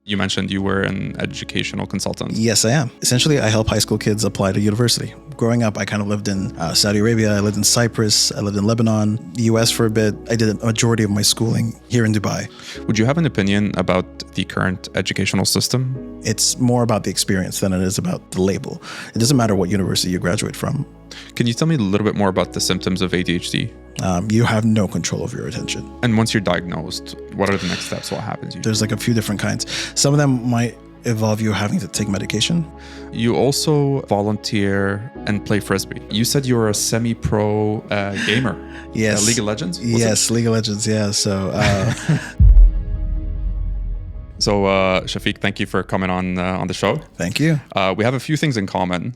You mentioned you were an educational consultant. Yes, I am. Essentially, I help high school kids apply to university. Growing up, I kind of lived in Saudi Arabia. I lived in Cyprus. I lived in Lebanon, the US for a bit. I did a majority of my schooling here in Dubai. Would you have an opinion about the current educational system? It's more about the experience than it is about the label. It doesn't matter what university you graduate from. Can you tell me a little bit more about the symptoms of ADHD? You have no control of your attention. And once you're diagnosed, what are the next steps? What happens usually? There's like a few different kinds. Some of them might involve you having to take medication. You also volunteer and play Frisbee. You said you were a semi-pro gamer. Yes. League of Legends? Yes, League of Legends, yeah. So... So, Chafic, thank you for coming on the show. Thank you. We have a few things in common.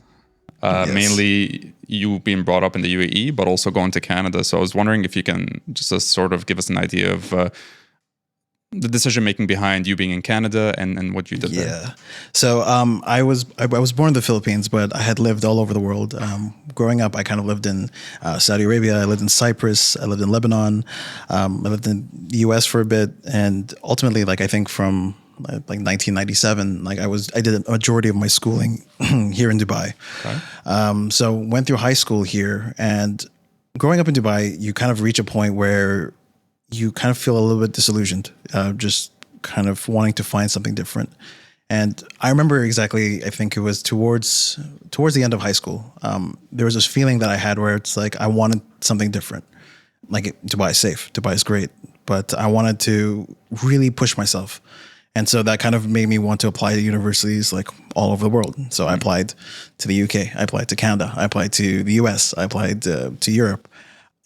Yes. Mainly you being brought up in the UAE, but also going to Canada. So I was wondering if you can just sort of give us an idea of the decision-making behind you being in Canada and what you did there. Yeah. So I was born in the Philippines, but I had lived all over the world. Growing up, I kind of lived in Saudi Arabia. I lived in Cyprus. I lived in Lebanon. I lived in the US for a bit. And ultimately, like, I think from like 1997, like I did a majority of my schooling here in Dubai. Okay. So went through high school here, and growing up in Dubai, you kind of reach a point where you kind of feel a little bit disillusioned, just kind of wanting to find something different. And I remember exactly, I think it was towards the end of high school, there was this feeling that I had where it's like I wanted something different. Like, Dubai is safe, Dubai is great, but I wanted to really push myself. And so that kind of made me want to apply to universities like all over the world. So I applied to the UK, I applied to Canada, I applied to the US, I applied to Europe.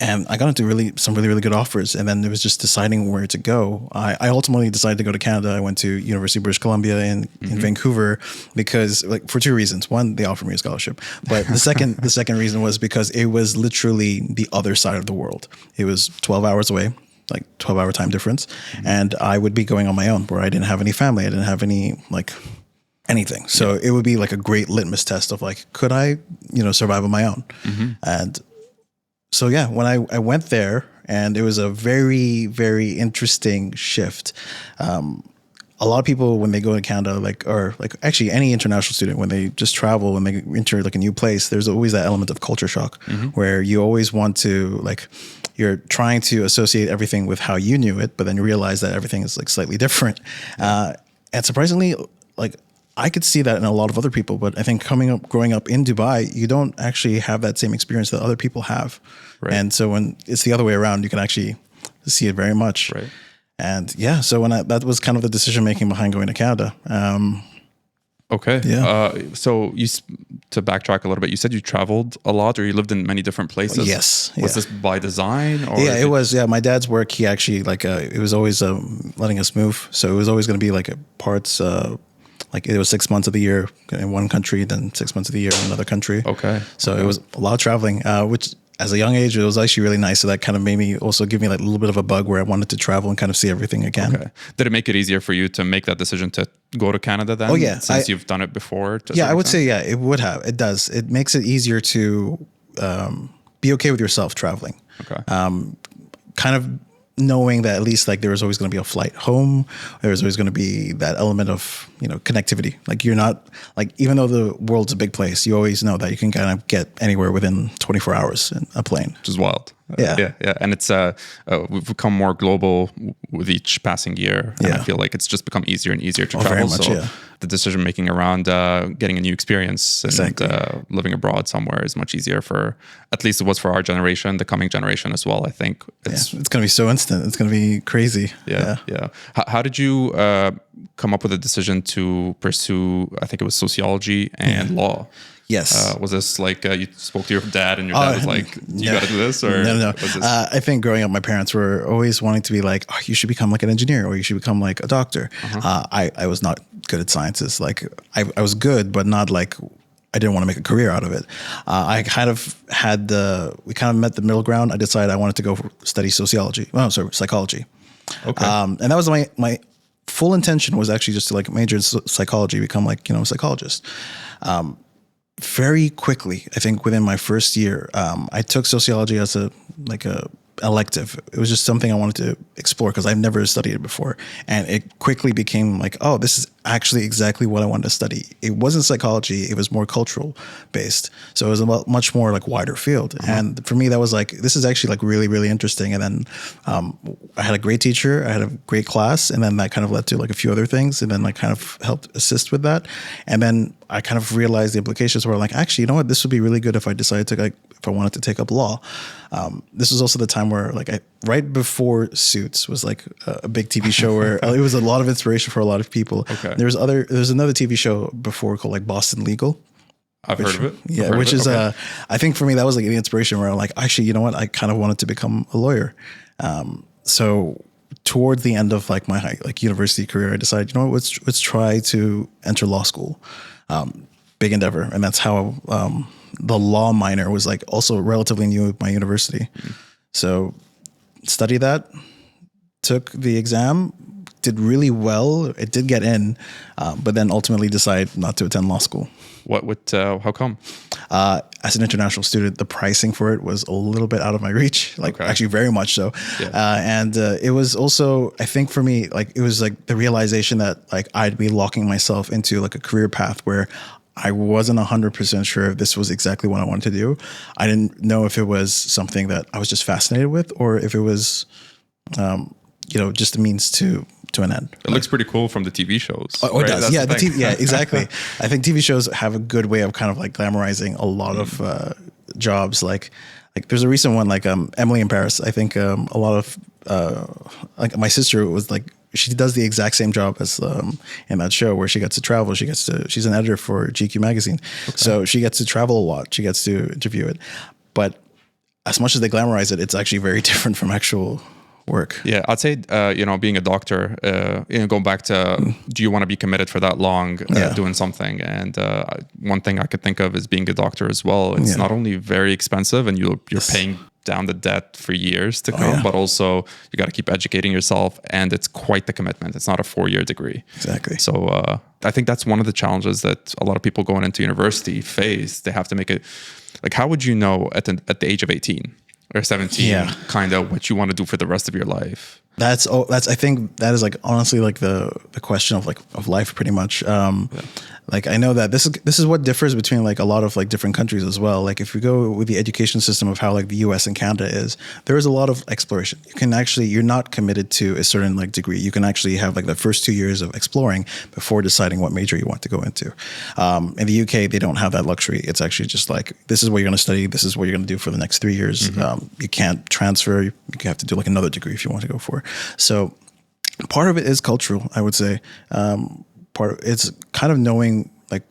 And I got into some really good offers. And then it was just deciding where to go. I ultimately decided to go to Canada. I went to University of British Columbia in Vancouver because, like, for two reasons. One, they offered me a scholarship. But the second reason was because it was literally the other side of the world. It was 12 hours away, like 12-hour time difference. And I would be going on my own, where I didn't have any family. I didn't have any, like, anything. So it would be like a great litmus test of, like, could I, survive on my own? And so, yeah, when I went there, and it was a very, very interesting shift. A lot of people, when they go to Canada, or actually any international student, when they just travel, when they enter like a new place, there's always that element of culture shock, where you always want to, like, you're trying to associate everything with how you knew it, but then you realize that everything is like slightly different. And surprisingly, like, I could see that in a lot of other people, but I think growing up in Dubai, you don't actually have that same experience that other people have. Right. And so when it's the other way around, you can actually see it very much. Right. And yeah, so that was kind of the decision making behind going to Canada. Okay. Yeah. So to backtrack a little bit, you said you traveled a lot, or you lived in many different places. Yes. Was this by design? Or yeah, it was. Yeah, my dad's work, he actually it was always letting us move. So it was always going to be like parts. Like, it was 6 months of the year in one country, then 6 months of the year in another country. Okay. So it was a lot of traveling, which as a young age, it was actually really nice. So that kind of made me also give me like a little bit of a bug where I wanted to travel and kind of see everything again. Okay. Did it make it easier for you to make that decision to go to Canada then? Oh, yeah. Since you've done it before? Yeah, I would say, yeah, it would have. It does. It makes it easier to be okay with yourself traveling. Okay. Kind of knowing that at least, like, there was always going to be a flight home. There was always going to be that element of, connectivity. Like, you're not, like, even though the world's a big place, you always know that you can kind of get anywhere within 24 hours in a plane. Which is wild. Yeah. Yeah. And it's, we've become more global with each passing year. And I feel like it's just become easier and easier to travel. Very much, so the decision making around getting a new experience and living abroad somewhere is much easier for, at least it was for our generation, the coming generation as well. I think it's going to be so instant. It's going to be crazy. Yeah. How did you come up with a decision to pursue, I think it was sociology and law? Yes. Was this like you spoke to your dad and your dad was like, you got to do this? Or No. I think growing up, my parents were always wanting to be like, oh, you should become like an engineer, or you should become like a doctor. I was not good at sciences. Like, I was good, but not like, I didn't want to make a career out of it. I kind of we kind of met the middle ground. I decided I wanted to go study psychology. Okay. And that was my full intention, was actually just to like major in psychology, become like, a psychologist. Very quickly, I think within my first year, I took sociology as elective. It was just something I wanted to explore because I've never studied it before. And it quickly became like, oh, this is actually exactly what I wanted to study. It wasn't psychology. It was more cultural based. So it was a much more like wider field. And for me, that was like, this is actually like really, really interesting. And then I had a great teacher. I had a great class. And then that kind of led to like a few other things. And then like kind of helped assist with that. And then I kind of realized the implications were like, actually, you know what? This would be really good if I decided to like, if I wanted to take up law. This was also the time where like right before Suits was like a big TV show where it was a lot of inspiration for a lot of people. Okay. There's another TV show before called like Boston Legal. I've heard of it. Yeah, which is I think for me that was like the inspiration where I'm like, actually, you know what? I kind of wanted to become a lawyer. So towards the end of like my like university career, I decided, you know what? Let's try to enter law school. Big endeavor, and that's how the law minor was like also relatively new at my university. So studied that, took the exam, did really well. It did get in, but then ultimately decided not to attend law school. How come? As an international student, the pricing for it was a little bit out of my reach, like actually very much so. Yeah. And it was also, I think for me, like it was like the realization that like I'd be locking myself into like a career path where I wasn't 100% sure if this was exactly what I wanted to do. I didn't know if it was something that I was just fascinated with or if it was, just a means to an end. It looks pretty cool from the TV shows. Oh, right? It does. That's yeah, exactly. I think TV shows have a good way of kind of like glamorizing a lot of jobs. Like there's a recent one like Emily in Paris. I think a lot of like my sister was like, she does the exact same job as in that show where she gets to travel. She's an editor for GQ magazine. Okay. So she gets to travel a lot. She gets to interview it. But as much as they glamorize it, it's actually very different from actual work. Yeah, I'd say, being a doctor, going back to, do you want to be committed for that long doing something? And one thing I could think of is being a doctor as well. It's not only very expensive and you're paying down the debt for years to come, but also you got to keep educating yourself, and it's quite the commitment. It's not a 4-year degree. Exactly. So I think that's one of the challenges that a lot of people going into university face. They have to make it, like, how would you know at the age of 18 or 17 kind of what you want to do for the rest of your life? That's I think that is like honestly like the question of life pretty much. Like I know that this is what differs between like a lot of like different countries as well. Like if you go with the education system of how like the US and Canada is, there is a lot of exploration. You're not committed to a certain like degree. You can actually have like the first 2 years of exploring before deciding what major you want to go into. In the UK, they don't have that luxury. It's actually just like, this is what you're going to study. This is what you're going to do for the next 3 years. You can't transfer. You have to do like another degree if you want to go for. So part of it is cultural, I would say. It's kind of knowing, like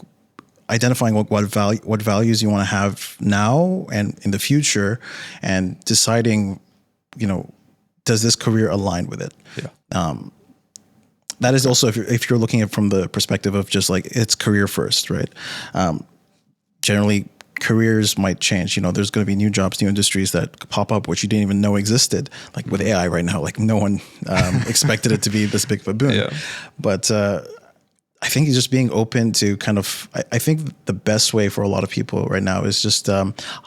identifying what values you want to have now and in the future, and deciding, does this career align with it? Yeah. That is also if you're looking at it from the perspective of just like it's career first, right? Generally, careers might change. There's going to be new jobs, new industries that pop up, which you didn't even know existed. Like with AI right now, like no one expected it to be this big of a boom. Yeah. But I think just being open to kind of, I think the best way for a lot of people right now is just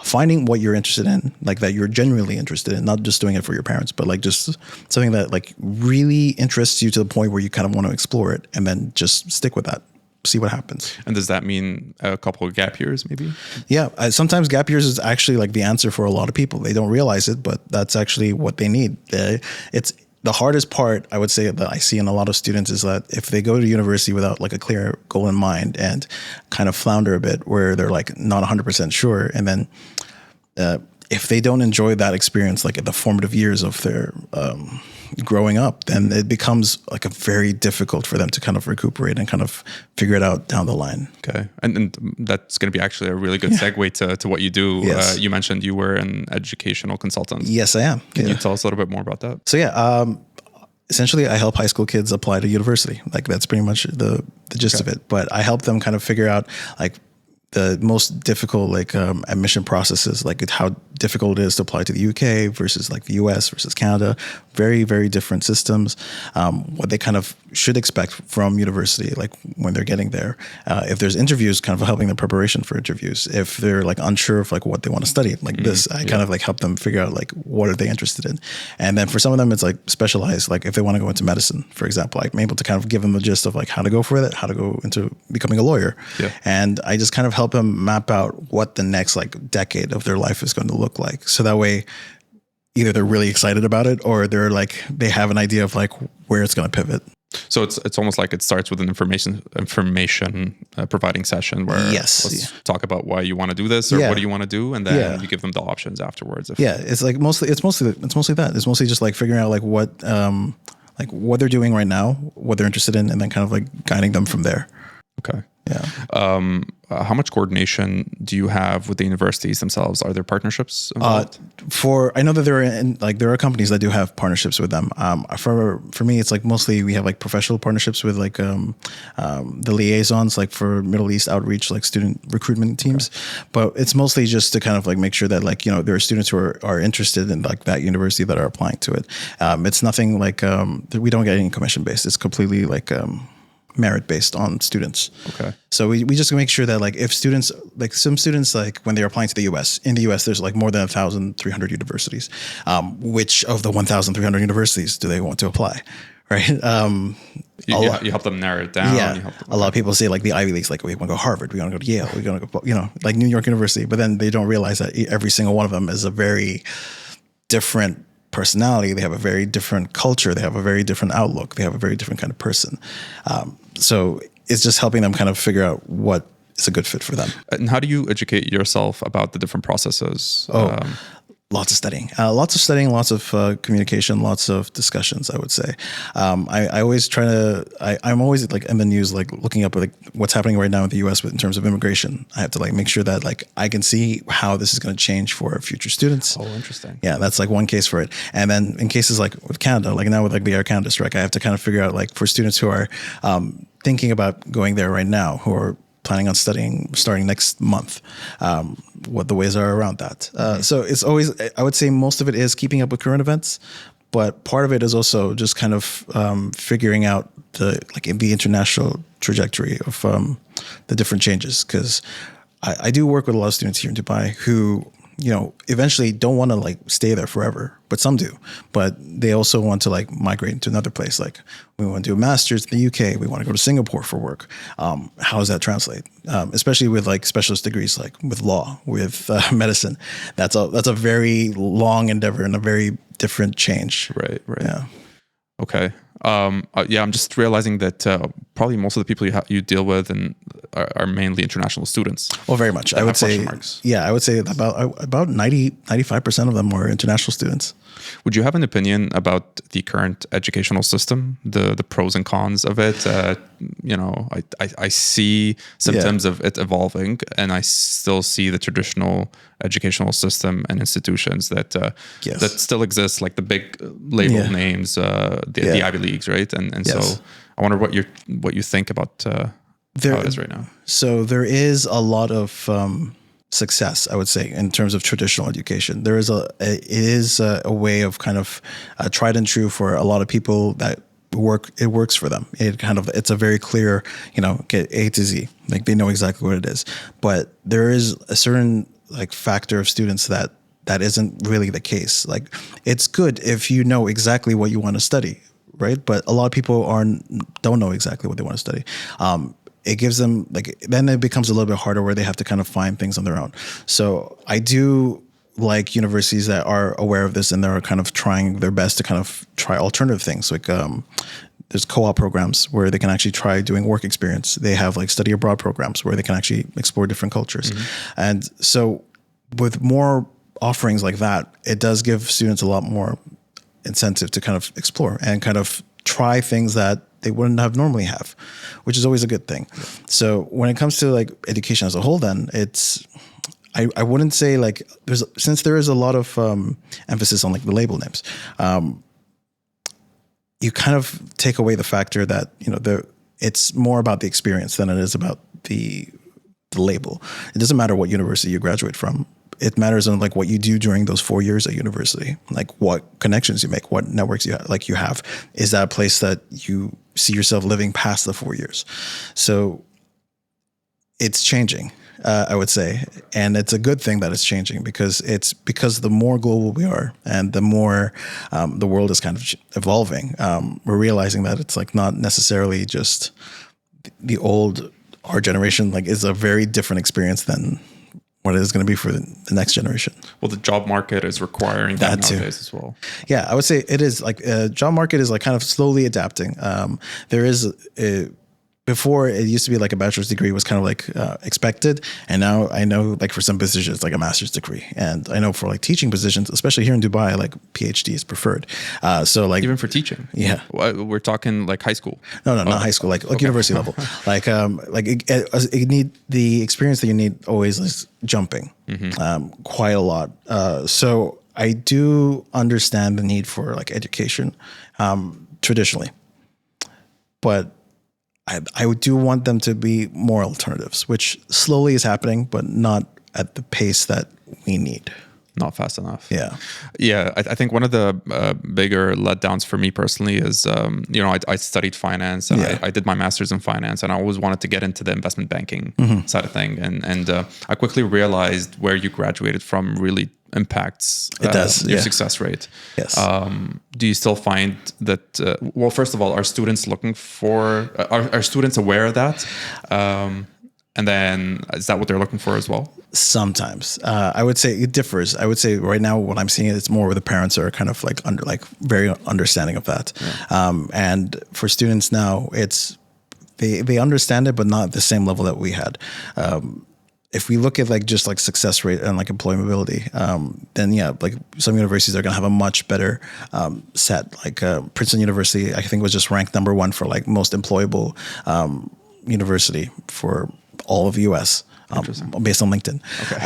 finding what you're interested in, like that you're genuinely interested in, not just doing it for your parents, but like just something that like really interests you to the point where you kind of want to explore it, and then just stick with that. See what happens. And does that mean a couple of gap years maybe? Yeah. Sometimes gap years is actually like the answer for a lot of people. They don't realize it, but that's actually what they need. It's the hardest part, I would say, that I see in a lot of students is that if they go to university without like a clear goal in mind and kind of flounder a bit where they're like not 100% sure. And then if they don't enjoy that experience, like at the formative years of their growing up, then it becomes like a very difficult for them to kind of recuperate and kind of figure it out down the line. Okay. And that's going to be actually a really good segue to what you do. Yes. You mentioned you were an educational consultant. Yes, I am. Can you tell us a little bit more about that? So essentially I help high school kids apply to university. Like that's pretty much the gist of it. But I help them kind of figure out like the most difficult like admission processes, like how difficult it is to apply to the UK versus like the US versus Canada. Very, very different systems. What they kind of should expect from university, like when they're getting there. If there's interviews, kind of helping the preparation for interviews. If they're like unsure of like what they want to study, like this, I kind of like help them figure out like what are they interested in. And then for some of them, it's like specialized. Like if they want to go into medicine, for example, I'm able to kind of give them the gist of like how to go for it, how to go into becoming a lawyer. Yeah. And I just kind of help them map out what the next like decade of their life is going to look like. So that way, either they're really excited about it or they're like, they have an idea of like where it's going to pivot. So it's almost like it starts with an information providing session where let's talk about why you want to do this or what do you want to do, and then you give them the options afterwards. It's like mostly that. It's mostly just like figuring out like what they're doing right now, what they're interested in, and then kind of like guiding them from there. Okay. Yeah. How much coordination do you have with the universities themselves? Are there partnerships involved? I know that there are companies that do have partnerships with them. For me, it's like mostly we have like professional partnerships with like the liaisons, like for Middle East outreach, like student recruitment teams. Okay. But it's mostly just to kind of like make sure that like, you know, there are students who are interested in like that university that are applying to it. It's nothing like we don't get any commission based. It's completely like merit based on students. Okay. So we just make sure that like if students, like some students, like when they're applying to the US, in the US, there's like more than 1,300 universities. Which of the 1,300 universities do they want to apply? Right. You help them narrow it down. Yeah. A lot of people say like the Ivy Leagues, like we want to go Harvard, we want to go to Yale, we want to go, you know, like New York University, but then they don't realize that every single one of them is a very different personality. They have a very different culture. They have a very different outlook. They have a very different kind of person. So it's just helping them kind of figure out what is a good fit for them. And how do you educate yourself about the different processes? Lots of studying, lots of communication, lots of discussions, I would say. I always try to, I'm always like in the news, like looking up like what's happening right now in the US in terms of immigration. I have to like make sure that like I can see how this is going to change for future students. Oh, interesting. Yeah, that's like one case for it. And then in cases like with Canada, like now with like the Air Canada strike, I have to kind of figure out like for students who are thinking about going there right now, who are planning on studying starting next month, what the ways are around that. So it's always, I would say most of it is keeping up with current events, but part of it is also just kind of figuring out the international trajectory of the different changes. Because I do work with a lot of students here in Dubai who, you know, eventually don't want to like stay there forever, but some do. But they also want to like migrate into another place. Like we want to do a master's in the UK. We want to go to Singapore for work. How does that translate? Especially with like specialist degrees, like with law, with medicine. That's a very long endeavor and a very different change. Right. Yeah. Okay. I'm just realizing that probably most of the people you deal with and are mainly international students. Well, very much. I would say, I would say about 95% of them are international students. Would you have an opinion about the current educational system, the pros and cons of it? You know, I see symptoms of it evolving, and I still see the traditional educational system and institutions that still exist, like the big label names, the Ivy Leagues, right? And so I wonder what you think about how it is right now. So there is a lot of success, I would say, in terms of traditional education. It is a way of kind of tried and true for a lot of people that it works for them. It's a very clear, you know, get A to Z, like they know exactly what it is. But there is a certain like factor of students that isn't really the case. Like it's good if you know exactly what you want to study, right? But a lot of people don't know exactly what they want to study. It gives them then it becomes a little bit harder where they have to kind of find things on their own. So I do like universities that are aware of this and they're kind of trying their best to kind of try alternative things. Like there's co-op programs where they can actually try doing work experience. They have like study abroad programs where they can actually explore different cultures. Mm-hmm. And so with more offerings like that, it does give students a lot more incentive to kind of explore and kind of try things that they wouldn't have normally have, which is always a good thing. So when it comes to like education as a whole, then I wouldn't say like since there is a lot of emphasis on like the label names, you kind of take away the factor that, you know, it's more about the experience than it is about the the label. It doesn't matter what university you graduate from. It matters on like what you do during those 4 years at university, like what connections you make, what networks you have. Is that a place that you see yourself living past the 4 years? So it's changing, I would say. And it's a good thing that it's changing, because the more global we are and the more the world is kind of evolving, we're realizing that it's like not necessarily just the old, our generation, like is a very different experience than what it is going to be for the next generation. Well, the job market is requiring that nowadays as well. Yeah, I would say it is like job market is like kind of slowly adapting. There is before it used to be like a bachelor's degree was kind of like expected, and now I know like for some positions like a master's degree, and I know for like teaching positions, especially here in Dubai, like PhD is preferred. So like even for teaching, yeah, we're talking like high school. No, not high school, like university level. Like it need the experience that you need always is jumping quite a lot. So I do understand the need for like education traditionally, but I do want them to be more alternatives, which slowly is happening, but not at the pace that we need. Not fast enough. Yeah. Yeah. I think one of the bigger letdowns for me personally is, I studied finance, and I did my master's in finance, and I always wanted to get into the investment banking side of thing. And I quickly realized where you graduated from really impacts your success rate. Yes. Do you still find that, well, first of all, are students looking for, are students aware of that? And then is that what they're looking for as well? Sometimes. I would say it differs. I would say right now what I'm seeing it's more where the parents are kind of like very understanding of that. Yeah. And for students now, it's they understand it, but not at the same level that we had. If we look at like just like success rate and like employability, then yeah, like some universities are going to have a much better set. Like Princeton University, I think was just ranked #1 for like most employable university for all of the US based on LinkedIn. Okay.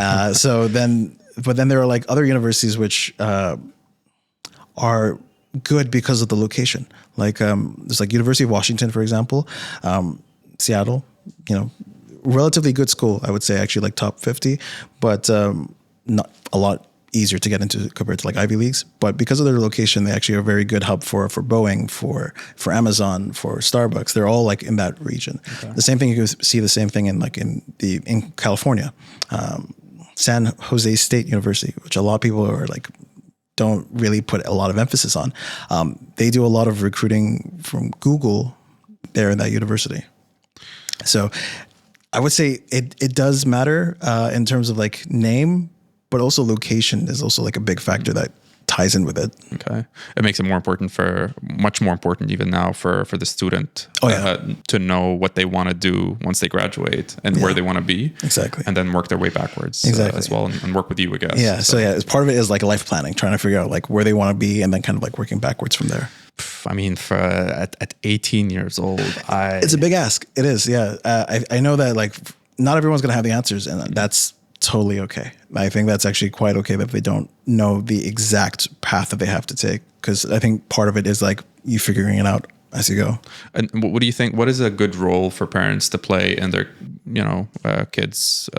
But then there are like other universities which are good because of the location. Like there's like University of Washington, for example, Seattle, relatively good school, I would say, actually like top 50, but not a lot easier to get into compared to like Ivy Leagues. But because of their location, they actually are a very good hub for Boeing, for Amazon, for Starbucks. They're all like in that region. Okay. The same thing, you can see the same thing in California, San Jose State University, which a lot of people are like don't really put a lot of emphasis on. They do a lot of recruiting from Google there in that university. So I would say it does matter in terms of like name, but also location is also like a big factor that ties in with it. Okay. It makes it much more important even now for the student to know what they want to do once they graduate and where they want to be. Exactly. And then work their way backwards as well and work with you, I guess. Yeah. So as part of it is like life planning, trying to figure out like where they want to be and then kind of like working backwards from there. I mean, at 18 years old, it's a big ask. It is. Yeah. I know that like not everyone's going to have the answers, and that's totally okay. I think that's actually quite okay that they don't know the exact path that they have to take, because I think part of it is like you figuring it out as you go. And what do you think? What is a good role for parents to play in their, kids'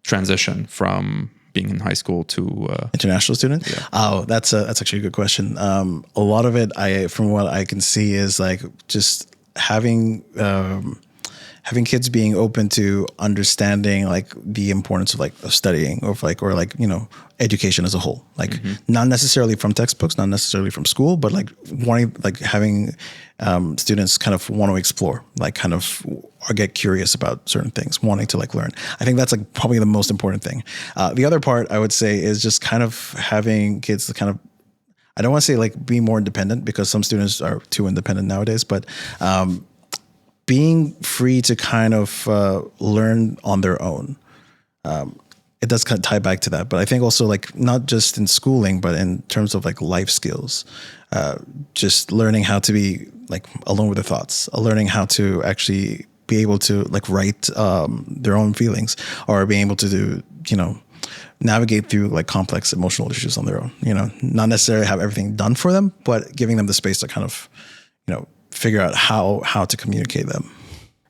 transition from being in high school to international student? Yeah. Oh, that's actually a good question. A lot of it, from what I can see, is like just having kids being open to understanding like the importance of studying or education as a whole, like not necessarily from textbooks, not necessarily from school, but like wanting, like having students kind of want to explore, like kind of, or get curious about certain things, wanting to like learn. I think that's like probably the most important thing. The other part I would say is just kind of having kids to kind of, I don't want to say like be more independent, because some students are too independent nowadays, but being free to kind of learn on their own. It does kind of tie back to that, but I think also like not just in schooling, but in terms of like life skills, just learning how to be like alone with their thoughts, learning how to actually be able to like write their own feelings, or being able to do, navigate through like complex emotional issues on their own, not necessarily have everything done for them, but giving them the space to kind of, figure out how to communicate them.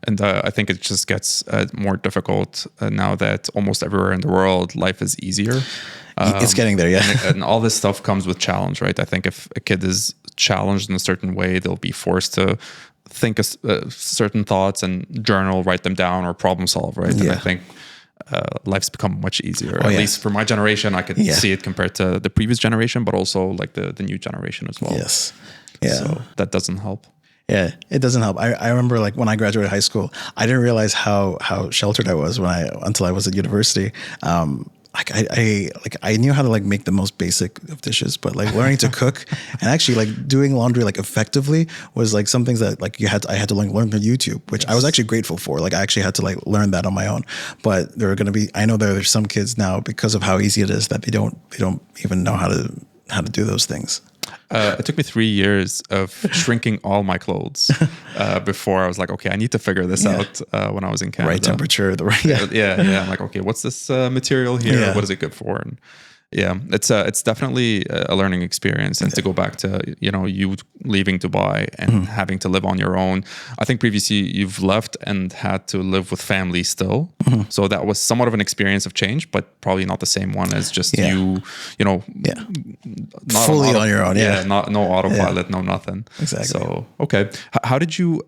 And I think it just gets more difficult now that almost everywhere in the world, life is easier. It's getting there, yeah. And all this stuff comes with challenge, right? I think if a kid is challenged in a certain way, they'll be forced to think certain thoughts and journal, write them down, or problem solve, right? And I think life's become much easier. At least for my generation, I could see it compared to the previous generation, but also like the new generation as well. Yes. Yeah. So that doesn't help. Yeah, it doesn't help. I remember like when I graduated high school, I didn't realize how sheltered I was until I was at university. I knew how to like make the most basic of dishes, but like learning to cook and actually like doing laundry like effectively was like some things that like I had to learn on YouTube, which I was actually grateful for. Like I actually had to like learn that on my own. But I know there's some kids now, because of how easy it is, that they don't even know how to do those things. It took me 3 years of shrinking all my clothes before I was like, okay, I need to figure this out when I was in Canada. Right temperature, the right. Yeah. I'm like, okay, what's this material here? Yeah. What is it good for? And it's definitely a learning experience. And to go back to, you leaving Dubai and having to live on your own. I think previously you've left and had to live with family still. So that was somewhat of an experience of change, but probably not the same one as just not fully on your own. Yeah. No autopilot, no nothing. Exactly. So, okay. How did you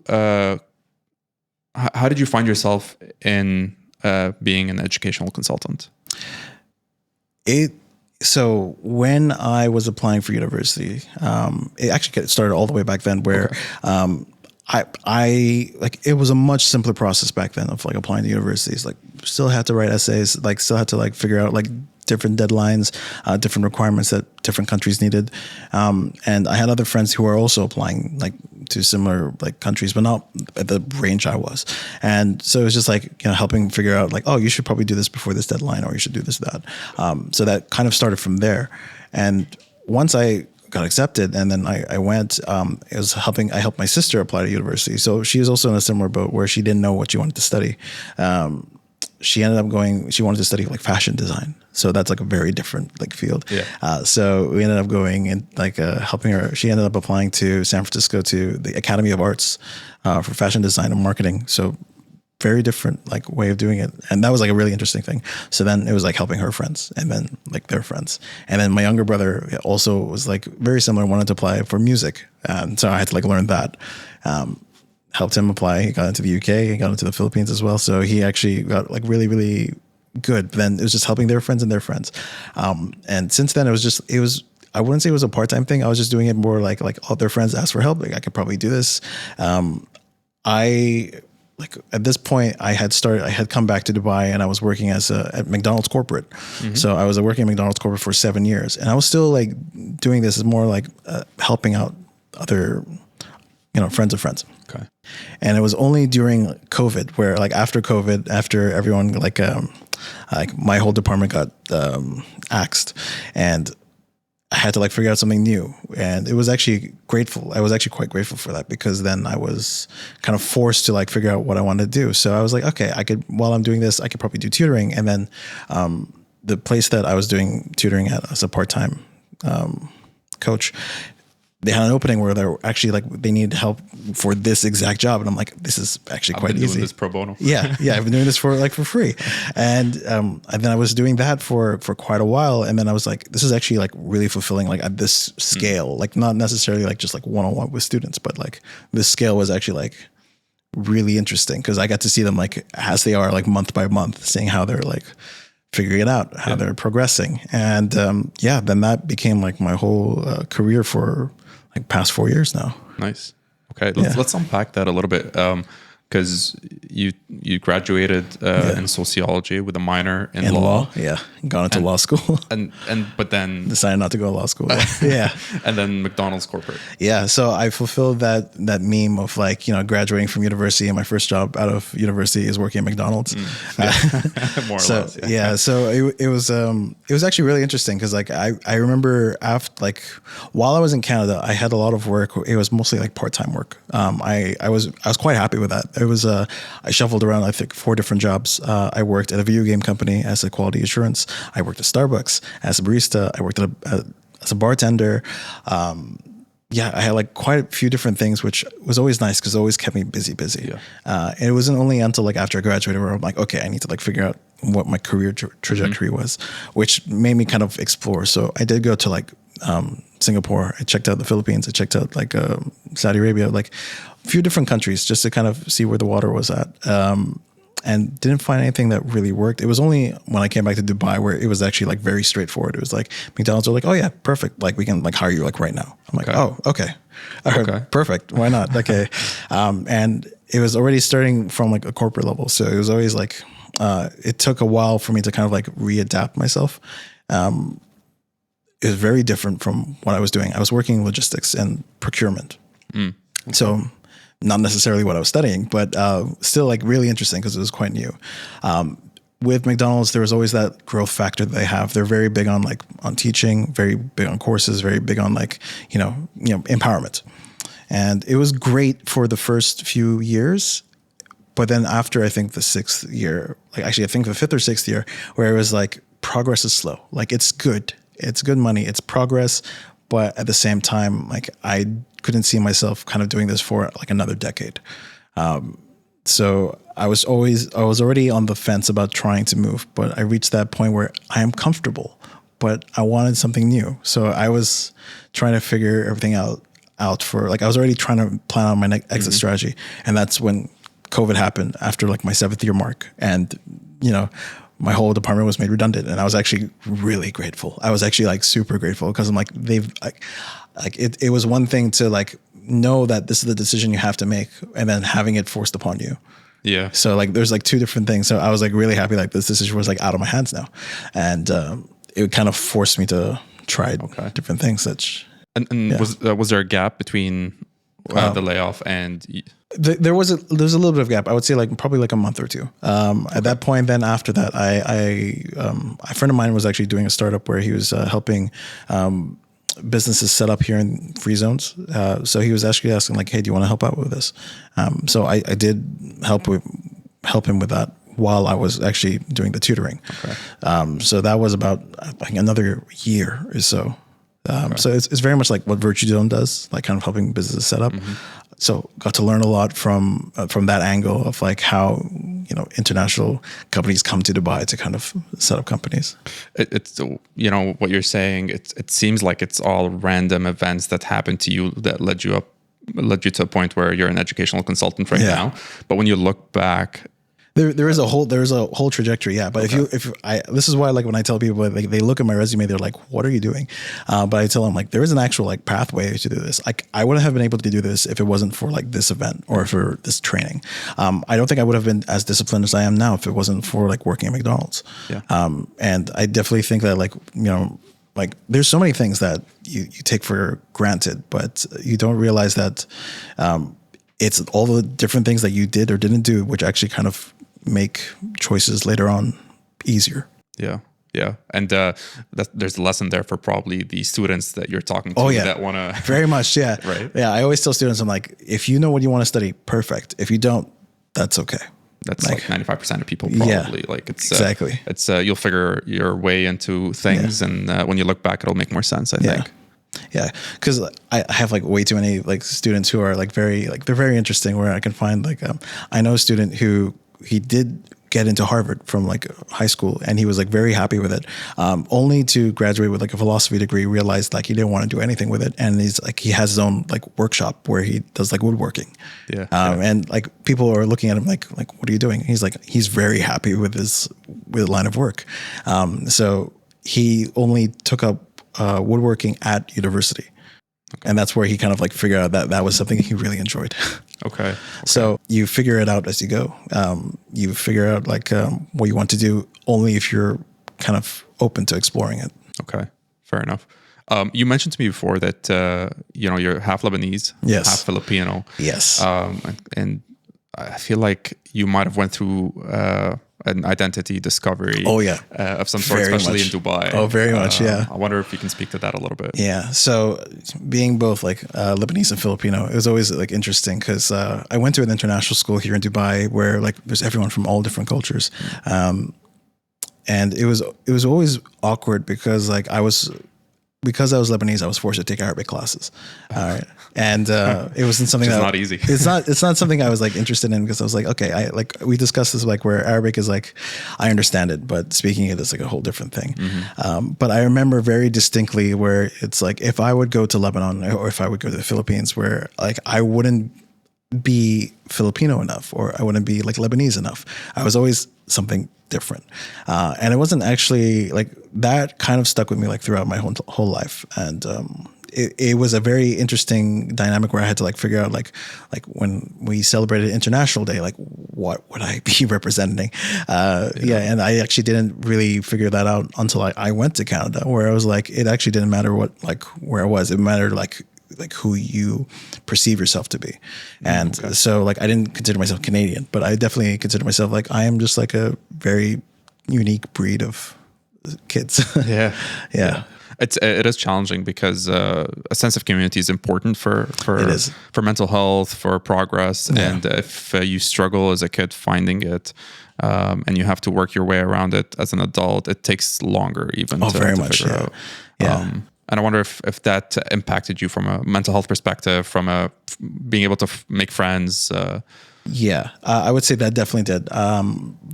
find yourself in being an educational consultant? So when I was applying for university, it actually started all the way back then where I like, it was a much simpler process back then of like applying to universities. Like still had to write essays, like still had to like figure out like different deadlines, different requirements that different countries needed. And I had other friends who were also applying like to similar like countries, but not at the range I was. And so it was just like, helping figure out like, oh, you should probably do this before this deadline, or you should do this, that. So that kind of started from there. And once I got accepted, and then I went, I helped my sister apply to university. So she was also in a similar boat where she didn't know what she wanted to study. She ended up she wanted to study like fashion design. So that's like a very different like field. Yeah. So we ended up going and like helping her. She ended up applying to San Francisco to the Academy of Arts for fashion design and marketing. So very different like way of doing it. And that was like a really interesting thing. So then it was like helping her friends and then like their friends. And then my younger brother also was like very similar, wanted to apply for music. So I had to like learn that. Helped him apply. He got into the UK, he got into the Philippines as well. So he actually got like really, really good. But then it was just helping their friends and their friends. And since then it was, I wouldn't say it was a part-time thing. I was just doing it more like all their friends asked for help. Like I could probably do this. Like at this point I had come back to Dubai and I was working at McDonald's corporate. So I was working at McDonald's corporate for 7 years, and I was still like doing this as more like helping out other, friends of friends. Okay. And it was only during COVID where like after COVID, after everyone like my whole department got axed, and I had to like figure out something new. And it was actually grateful. I was actually quite grateful for that, because then I was kind of forced to like figure out what I wanted to do. So I was like, okay, while I'm doing this, I could probably do tutoring. And then the place that I was doing tutoring at as a part-time coach, they had an opening where they're actually like, they needed help for this exact job. And I'm like, this is actually quite easy. Doing this pro bono. Yeah. I've been doing this for free. And then I was doing that for quite a while. And then I was like, this is actually like really fulfilling, like at this scale, like not necessarily like just like one-on-one with students, but like this scale was actually like really interesting, because I got to see them like as they are like month by month, seeing how they're like figuring it out, how they're progressing. And then that became like my whole career for like past 4 years now. Nice. Okay, let's unpack that a little bit, because you graduated in sociology with a minor in law. Yeah, got into law school, but then decided not to go to law school. Yeah, and then McDonald's corporate. Yeah, so I fulfilled that meme of like graduating from university, and my first job out of university is working at McDonald's. More or less. Yeah, so it was actually really interesting, because like I remember after like while I was in Canada, I had a lot of work. It was mostly like part-time work. I was quite happy with that. It was I shuffled around, I think 4 different jobs. I worked at a video game company as a quality assurance. I worked at Starbucks as a barista. I worked as a bartender. yeah, I had like quite a few different things, which was always nice because it always kept me busy. Yeah. And it wasn't only until like after I graduated where I'm like, okay, I need to like figure out what my career trajectory was, which made me kind of explore. So I did go to like Singapore. I checked out the Philippines. I checked out like Saudi Arabia, like a few different countries just to kind of see where the water was at. And didn't find anything that really worked. It was only when I came back to Dubai where it was actually like very straightforward. It was like McDonald's were like, oh yeah, perfect. Like we can like hire you like right now. I'm like, oh, okay. Okay. Perfect. Why not? Okay. And it was already starting from like a corporate level. So it was always like, it took a while for me to kind of like readapt myself. It was very different from what I was doing. I was working in logistics and procurement. Okay. So not necessarily what I was studying, but still like really interesting because it was quite new. With McDonald's, there was always that growth factor that they have. They're very big on like on teaching, very big on courses, very big on like, empowerment. And it was great for the first few years. But then after, I think the 6th year, like actually I think the 5th or 6th year, where it was like progress is slow. Like it's good money, it's progress. But at the same time, like I couldn't see myself kind of doing this for like another decade. So I was already on the fence about trying to move, but I reached that point where I am comfortable, but I wanted something new. So I was trying to figure everything out for like, I was already trying to plan out my next exit strategy. And that's when COVID happened after like my 7th year mark. And, my whole department was made redundant, and I was actually really grateful. I was actually like super grateful because I'm like, it was one thing to like know that this is the decision you have to make and then having it forced upon you. Yeah. So like, there's like 2 different things. So I was like really happy, like this decision was like out of my hands now. And, it kind of forced me to try different things. Was there a gap between the layoff and... There was a little bit of gap. I would say like probably like a month or 2. At that point, then after that, a friend of mine was actually doing a startup where he was helping businesses set up here in free zones. So he was actually asking like, "Hey, do you want to help out with this?" So I did help him with that while I was actually doing the tutoring. Okay. So that was about I think another year or so. So it's very much like what Virtue Zone does, like kind of helping businesses set up. So got to learn a lot from that angle of like how international companies come to Dubai to kind of set up companies. It's what you're saying. It seems like it's all random events that happened to you that led you to a point where you're an educational consultant right now. But when you look back. There is a whole trajectory, yeah. But this is why like when I tell people like they look at my resume, they're like, "What are you doing?" But I tell them like there is an actual like pathway to do this. Like I wouldn't have been able to do this if it wasn't for like this event or for this training. I don't think I would have been as disciplined as I am now if it wasn't for like working at McDonald's. Yeah. And I definitely think that like like there's so many things that you take for granted, but you don't realize that it's all the different things that you did or didn't do, which actually kind of make choices later on easier. Yeah. And there's a lesson there for probably the students that you're talking to that want to... Very much, yeah. Right? Yeah, I always tell students, I'm like, if you know what you want to study, perfect. If you don't, that's okay. That's like 95% of people probably. Yeah, like it's exactly. It's you'll figure your way into things, and when you look back, it'll make more sense, I think. Yeah, because I have like way too many like students who are like they're very interesting. Where I can find like I know a student who he did get into Harvard from like high school, and he was like very happy with it. Only to graduate with like a philosophy degree, realized like he didn't want to do anything with it, and he's like he has his own like workshop where he does like woodworking. And like people are looking at him like what are you doing? He's like he's very happy with the line of work. So he only took up woodworking at university. And that's where he kind of like figured out that was something he really enjoyed. Okay. So you figure it out as you go. You figure out like what you want to do only if you're kind of open to exploring it. Okay. Fair enough. You mentioned to me before that, you're half Lebanese, half Filipino. Yes. And I feel like you might have went through an identity discovery of some sort, especially in Dubai. Oh, very much, yeah. I wonder if you can speak to that a little bit. Yeah, so being both like Lebanese and Filipino, it was always like interesting because I went to an international school here in Dubai where like there's everyone from all different cultures. And it was always awkward because like I was because I was Lebanese, I was forced to take Arabic classes. All right. And it wasn't something It's that not easy. it's not something I was like interested in, because I was like, okay, we discussed this, like where Arabic is like, I understand it, but speaking it is like a whole different thing. But I remember very distinctly where it's like, if I would go to Lebanon or if I would go to the Philippines, where like I wouldn't be Filipino enough, or I wouldn't be like Lebanese enough. I was always something different. And it wasn't actually like that kind of stuck with me like throughout my whole life. And it was a very interesting dynamic where I had to like figure out like when we celebrated International Day, like what would I be representing? And I actually didn't really figure that out until I went to Canada, where I was like, it actually didn't matter where I was. It mattered like who you perceive yourself to be. And so like I didn't consider myself Canadian, but I definitely consider myself like I am just like a very unique breed of kids. Yeah. It is challenging because a sense of community is important for mental health, for progress. And if you struggle as a kid finding it, and you have to work your way around it as an adult, it takes longer even to figure out. And I wonder if that impacted you from a mental health perspective, from being able to make friends. I would say that definitely did.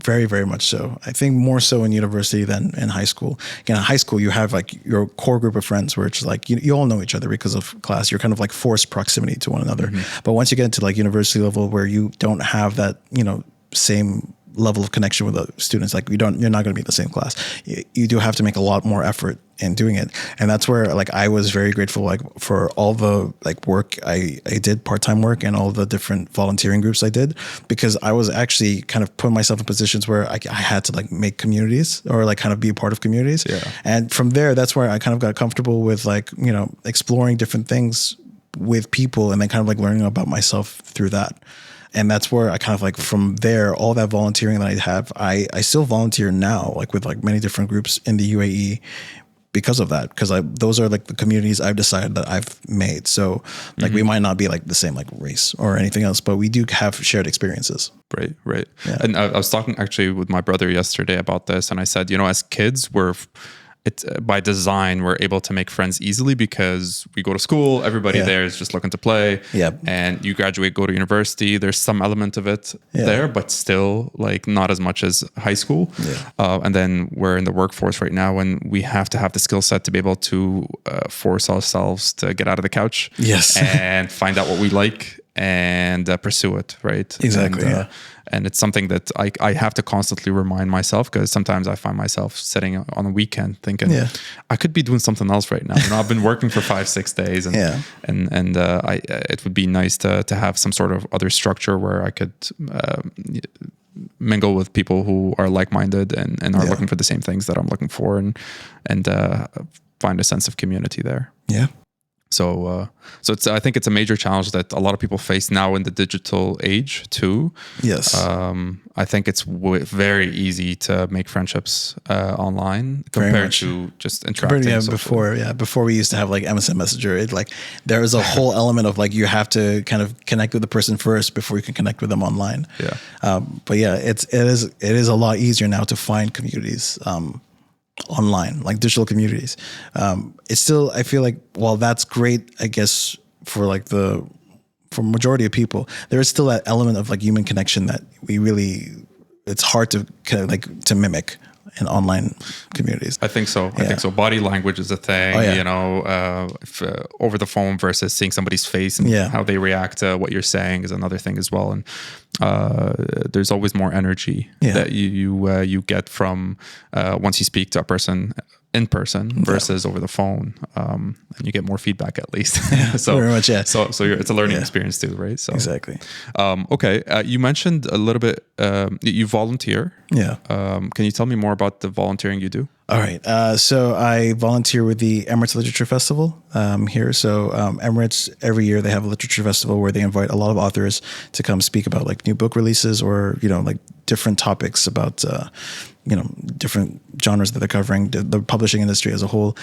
Very, very much so. I think more so in university than in high school. Again, in high school, you have like your core group of friends where it's like you all know each other because of class. You're kind of like forced proximity to one another. But once you get into like university level where you don't have that, same level of connection with the students, like you're not going to be in the same class. You do have to make a lot more effort in doing it. And that's where like I was very grateful like for all the like work I did, part-time work, and all the different volunteering groups I did, because I was actually kind of putting myself in positions where I had to like make communities or like kind of be a part of communities. And from there, that's where I kind of got comfortable with like, exploring different things with people, and then kind of like learning about myself through that. And that's where I kind of like, from there, all that volunteering that I have, I still volunteer now, like with like many different groups in the UAE because of that, because those are like the communities I've decided that I've made. So like we might not be like the same like race or anything else, but we do have shared experiences. Right. Yeah. And I was talking actually with my brother yesterday about this, and I said, as kids, it's by design, we're able to make friends easily because we go to school, everybody there is just looking to play. And you graduate, go to university, there's some element of it there, but still like not as much as high school. And then we're in the workforce right now, and we have to have the skill set to be able to force ourselves to get out of the couch and find out what we like and pursue it, right? Exactly. And it's something that I have to constantly remind myself, because sometimes I find myself sitting on a weekend thinking, I could be doing something else right now. I've been working for 5-6 days, and it would be nice to have some sort of other structure where I could mingle with people who are like-minded and are looking for the same things that I'm looking for, and find a sense of community there. So I think it's a major challenge that a lot of people face now in the digital age too. I think it's very easy to make friendships online compared to just interacting. Before we used to have like MSN Messenger, it like there is a whole element of like you have to kind of connect with the person first before you can connect with them online. But it is a lot easier now to find communities online, like digital communities. It's still, I feel like, while that's great, I guess for majority of people, there is still that element of like human connection that it's hard to kind of like to mimic in online communities. I think so. I think so. Body language is a thing, if, over the phone versus seeing somebody's face and how they react to what you're saying is another thing as well. And there's always more energy that you get from once you speak to a person in person versus over the phone, and you get more feedback at least. So very much, So it's a learning experience too, right? So exactly. Okay, you mentioned a little bit. You volunteer. Can you tell me more about the volunteering you do? All right. So I volunteer with the Emirates Literature Festival here. So Emirates, every year they have a literature festival where they invite a lot of authors to come speak about like new book releases or, like different topics about, different genres that they're covering, the publishing industry as a whole.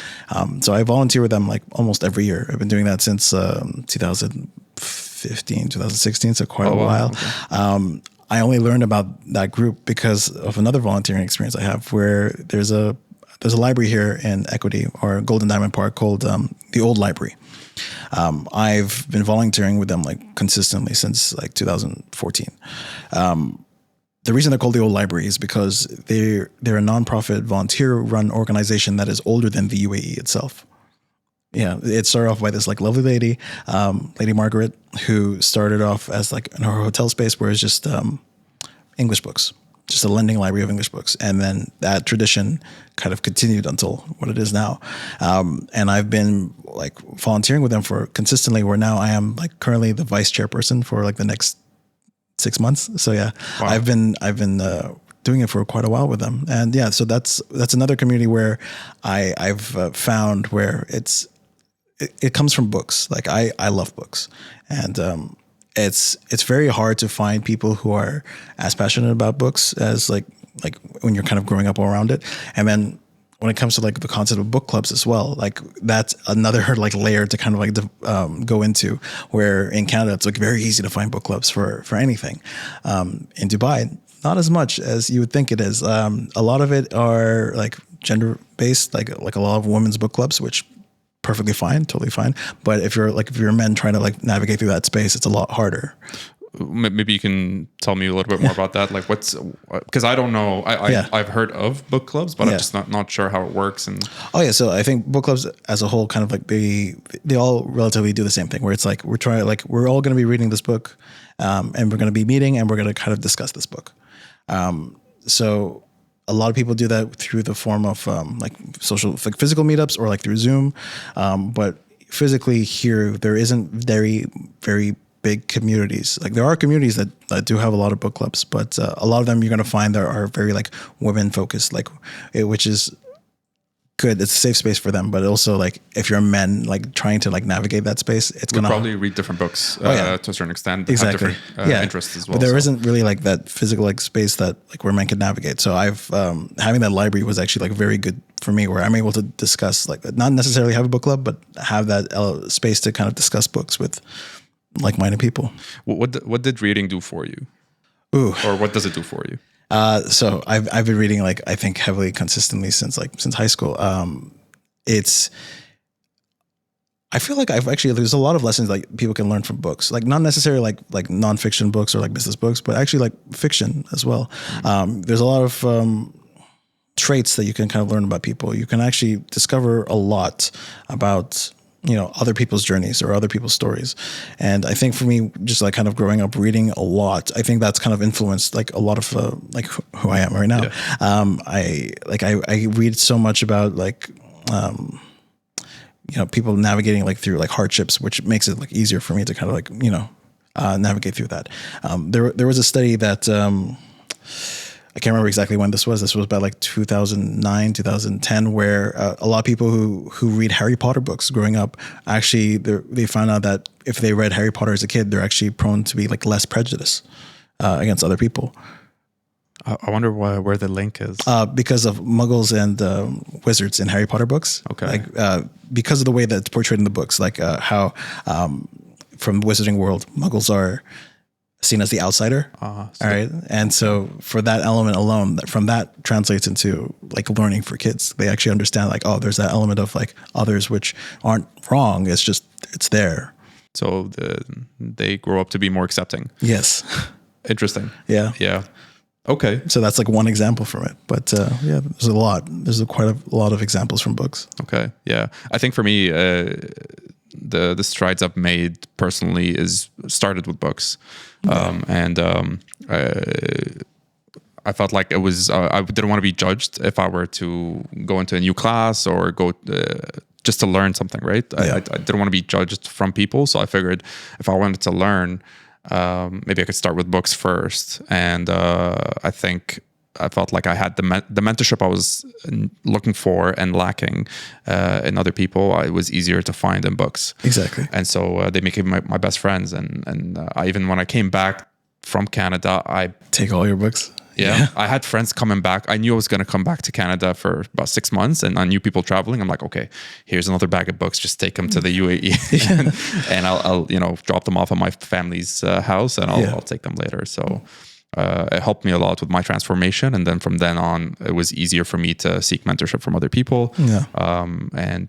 So I volunteer with them like almost every year. I've been doing that since 2015, 2016, so quite a while. Okay. I only learned about that group because of another volunteering experience I have where there's a there's a library here in Equity or Golden Diamond Park called the Old Library. I've been volunteering with them like consistently since like 2014. The reason they're called the Old Library is because they're a nonprofit volunteer-run organization that is older than the UAE itself. Yeah, it started off by this like lovely lady, Lady Margaret, who started off as like in her hotel space where it's just English books, just a lending library of English books. And then that tradition kind of continued until what it is now. And I've been like volunteering with them for consistently, where now I am like currently the vice chairperson for like the next 6 months. So yeah, wow. I've been doing it for quite a while with them. And yeah, so that's another community where I've found where it comes from books. Like I love books, and it's very hard to find people who are as passionate about books as like when you're kind of growing up around it. And then when it comes to like the concept of book clubs as well, like that's another like layer to kind of like go into, where in Canada it's like very easy to find book clubs for anything. In Dubai, not as much as you would think it is. A lot of it are like gender based, like a lot of women's book clubs, which perfectly fine, totally fine. But if you're a man trying to like navigate through that space, it's a lot harder. Maybe you can tell me a little bit more about that. Like because I don't know. I've heard of book clubs, but I'm just not sure how it works. And so I think book clubs as a whole kind of like they all relatively do the same thing, where it's like we're all going to be reading this book, and we're going to be meeting and we're going to kind of discuss this book. So a lot of people do that through the form of like physical meetups or like through Zoom. But physically here, there isn't very, very big communities. Like there are communities that do have a lot of book clubs, but a lot of them you're going to find there are very like women focused, like which is good. It's a safe space for them, but also like if you're a man like trying to like navigate that space, it's going to probably read different books to a certain extent. Exactly. Have different interests as well. But there isn't really like that physical like space that like where men can navigate. So I've having that library was actually like very good for me, where I'm able to discuss like not necessarily have a book club, but have that space to kind of discuss books with like-minded people. What did reading do for you? Ooh. Or what does it do for you? So I've been reading like I think heavily consistently since high school. I feel like there's a lot of lessons like people can learn from books, like not necessarily like nonfiction books or like business books, but actually like fiction as well. There's a lot of traits that you can kind of learn about people. You can actually discover a lot about other people's journeys or other people's stories. And I think for me, just like kind of growing up reading a lot, I think that's kind of influenced like a lot of like who I am right now. Yeah. I read so much about like, people navigating like through like hardships, which makes it like easier for me to kind of like, navigate through that. There was a study that, I can't remember exactly when this was. This was about like 2009, 2010, where a lot of people who read Harry Potter books growing up, actually they found out that if they read Harry Potter as a kid, they're actually prone to be like less prejudice against other people. I wonder where the link is. Because of muggles and wizards in Harry Potter books. Okay. Like because of the way that it's portrayed in the books, like how from the wizarding world, muggles are seen as the outsider. All right. And so for that element alone, from that translates into like learning for kids. They actually understand like, oh, there's that element of like others which aren't wrong. It's just, it's there. So they grow up to be more accepting. Yes. Interesting. Yeah. Yeah. Okay. So that's like one example from it. But there's a lot. There's quite a lot of examples from books. Okay. Yeah. I think for me, the strides I've made personally started with books. I felt like it was, I didn't want to be judged if I were to go into a new class or go just to learn something, right? Yeah. I didn't want to be judged from people. So I figured if I wanted to learn, maybe I could start with books first. And I felt like I had the mentorship I was looking for and lacking in other people. It was easier to find in books. Exactly. And so they became my best friends. And I, even when I came back from Canada, I take all your books. Yeah. I had friends coming back. I knew I was going to come back to Canada for about 6 months, and I knew people traveling. I'm like, okay, here's another bag of books. Just take them to the UAE, and I'll drop them off at my family's house, and I'll take them later. So it helped me a lot with my transformation. And then from then on, it was easier for me to seek mentorship from other people, and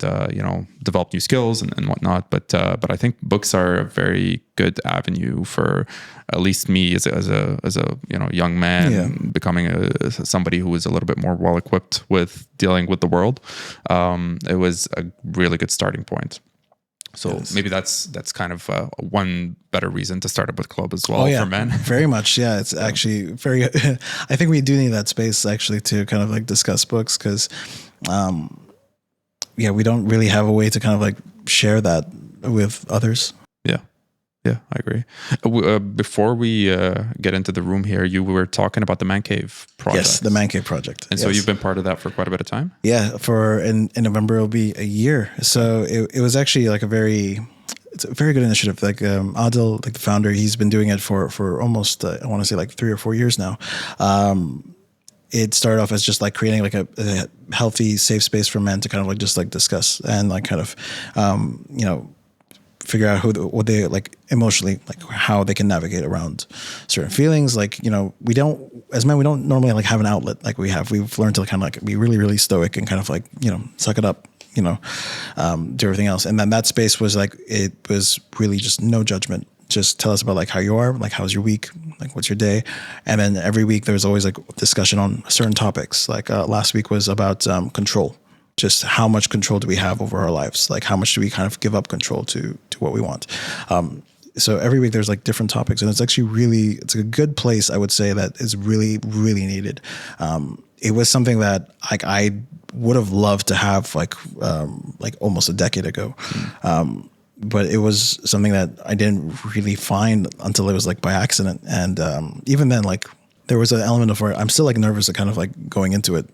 develop new skills and whatnot. But I think books are a very good avenue for at least me as a young man becoming somebody who is a little bit more well equipped with dealing with the world. It was a really good starting point. So maybe that's kind of one better reason to start a book club as well for men. Very much. Yeah. It's actually very, I think we do need that space actually to kind of like discuss books because, we don't really have a way to kind of like share that with others. Yeah, I agree. Before we get into the room here, you were talking about the Man Cave project. Yes, the Man Cave project. And so you've been part of that for quite a bit of time? Yeah, in November it'll be a year. So it was actually like it's a very good initiative. Like Adil, like the founder, he's been doing it for almost, I want to say like 3 or 4 years now. It started off as just like creating like a healthy, safe space for men to kind of like just like discuss and like kind of, figure out what they like emotionally, like how they can navigate around certain feelings. Like, as men, we don't normally like have an outlet like we've learned to kind of like be really, really stoic and kind of like, suck it up, do everything else. And then that space was like, it was really just no judgment. Just tell us about like how you are, like how's your week, like what's your day. And then every week there was always like discussion on certain topics. Like last week was about control. Just how much control do we have over our lives? Like how much do we kind of give up control to what we want? So every week there's like different topics, and it's actually it's a good place, I would say, that is really, really needed. It was something that like I would have loved to have like almost a decade ago. But it was something that I didn't really find until it was like by accident. And even then, like there was an element of where I'm still like nervous at kind of like going into it.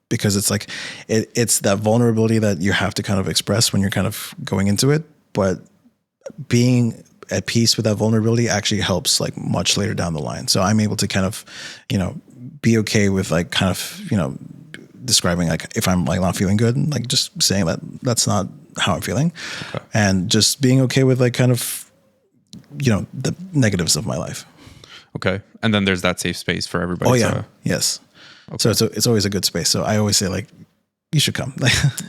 Because it's like, it's that vulnerability that you have to kind of express when you're kind of going into it. But being at peace with that vulnerability actually helps like much later down the line. So I'm able to kind of, be okay with like kind of, describing like if I'm like not feeling good, and like just saying that that's not how I'm feeling. Okay. And just being okay with like kind of, the negatives of my life. Okay. And then there's that safe space for everybody. Oh yeah. Yes. Okay. So it's always a good space. So I always say like, you should come.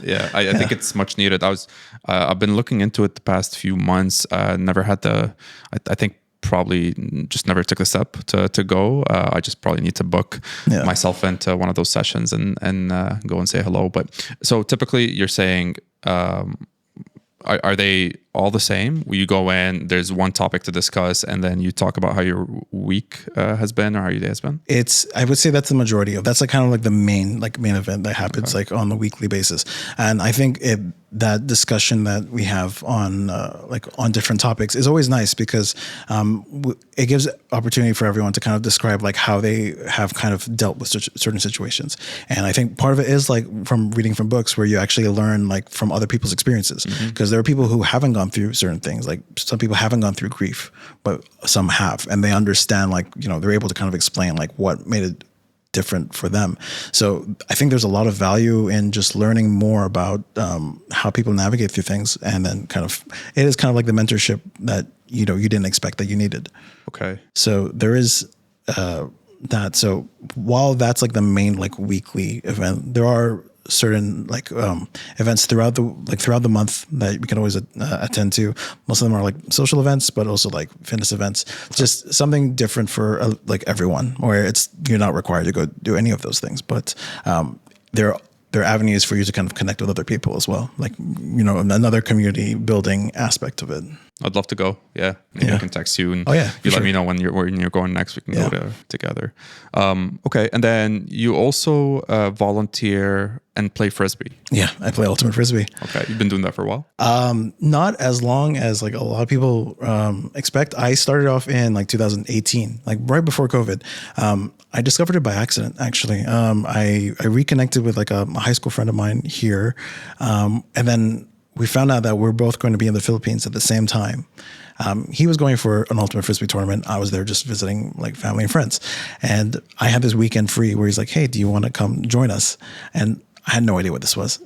Yeah, I think it's much needed. I've been looking into it the past few months. Never had I think probably just never took the step to go. I just probably need to book myself into one of those sessions and go and say hello. But so typically you're saying, are they all the same? Will you go in, there's one topic to discuss, and then you talk about how your week has been or how your day has been? I would say that's the majority of, that's like kind of like the main event that happens like on the weekly basis. And I think that discussion that we have on on different topics is always nice because it gives opportunity for everyone to kind of describe like how they have kind of dealt with certain situations. And I think part of it is like from reading from books where you actually learn like from other people's experiences, because there are people who haven't gone through certain things. Like some people haven't gone through grief, but some have, and they understand like, they're able to kind of explain like what made it different for them. So I think there's a lot of value in just learning more about how people navigate through things. And then it is kind of like the mentorship that, you didn't expect that you needed. Okay. So there is that. So while that's like the main like weekly event, there are certain like events throughout the month that we can always attend to. Most of them are like social events, but also like fitness events. Just something different for like everyone, where you're not required to go do any of those things, but there are avenues for you to kind of connect with other people as well. Like, another community building aspect of it. I'd love to go. Yeah. Maybe I can text you and you let me know when you're going next. We can go together. Okay. And then you also volunteer and play Frisbee. Yeah. I play Ultimate Frisbee. Okay. You've been doing that for a while? Not as long as like a lot of people expect. I started off in like 2018, like right before COVID. I discovered it by accident, actually. I reconnected with like a high school friend of mine here. And then we found out that we're both going to be in the Philippines at the same time. He was going for an Ultimate Frisbee tournament. I was there just visiting like family and friends. And I had this weekend free where he's like, hey, do you want to come join us? And I had no idea what this was.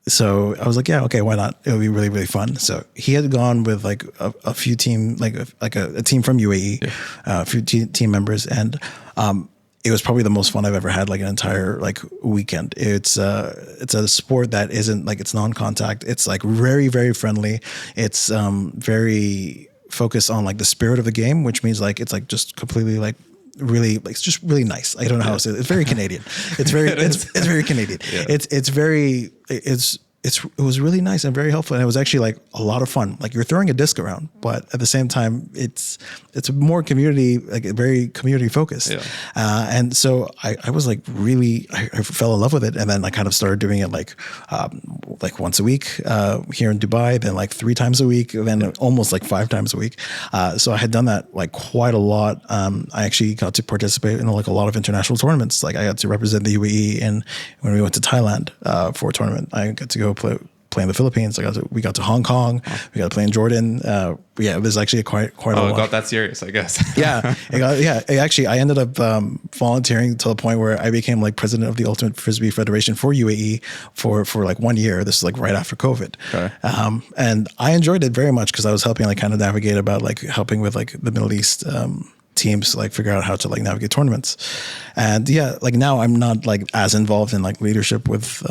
So I was like, yeah, okay, why not? It would be really, really fun. So he had gone with like a few team, like a team from UAE, a few team members, and it was probably the most fun I've ever had, like an entire like weekend. It's a sport that isn't like, it's non-contact. It's like very, very friendly. It's very focused on like the spirit of the game, which means like it's like just completely like really like, it's just really nice. I don't know how to say it. It's very Canadian. It's very it's very Canadian. Yeah. It was really nice and very helpful, and it was actually like a lot of fun. Like you're throwing a disc around, but at the same time, it's more community, like very community focused. Yeah. And so I was like really, I fell in love with it, and then I kind of started doing it like once a week here in Dubai, then like 3 times a week, then almost like 5 times a week. So I had done that like quite a lot. I actually got to participate in like a lot of international tournaments. Like I got to represent the UAE, and when we went to Thailand for a tournament, I got to go play in the Philippines. We got to Hong Kong. We got to play in Jordan. Yeah, it was actually quite a lot. Oh, it got that serious, I guess. Yeah, actually, I ended up volunteering to the point where I became like president of the Ultimate Frisbee Federation for UAE for like 1 year. This is like right after COVID. Okay. And I enjoyed it very much because I was helping like kind of navigate about like helping with like the Middle East teams like figure out how to like navigate tournaments. And yeah, like now I'm not like as involved in like leadership with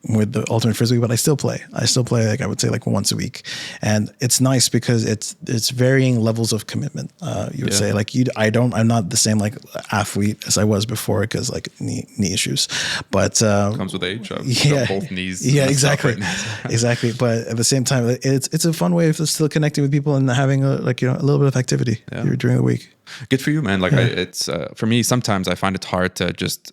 the Ultimate Frisbee, but I still play like I would say like once a week. And it's nice because it's varying levels of commitment. You would say like I'm not the same like athlete as I was before because like knee issues, but comes with age. Both knees. Yeah, exactly. Exactly. But at the same time, it's a fun way of still connecting with people and having a little bit of activity during the week. Good for you, man. Like it's for me, sometimes I find it hard to just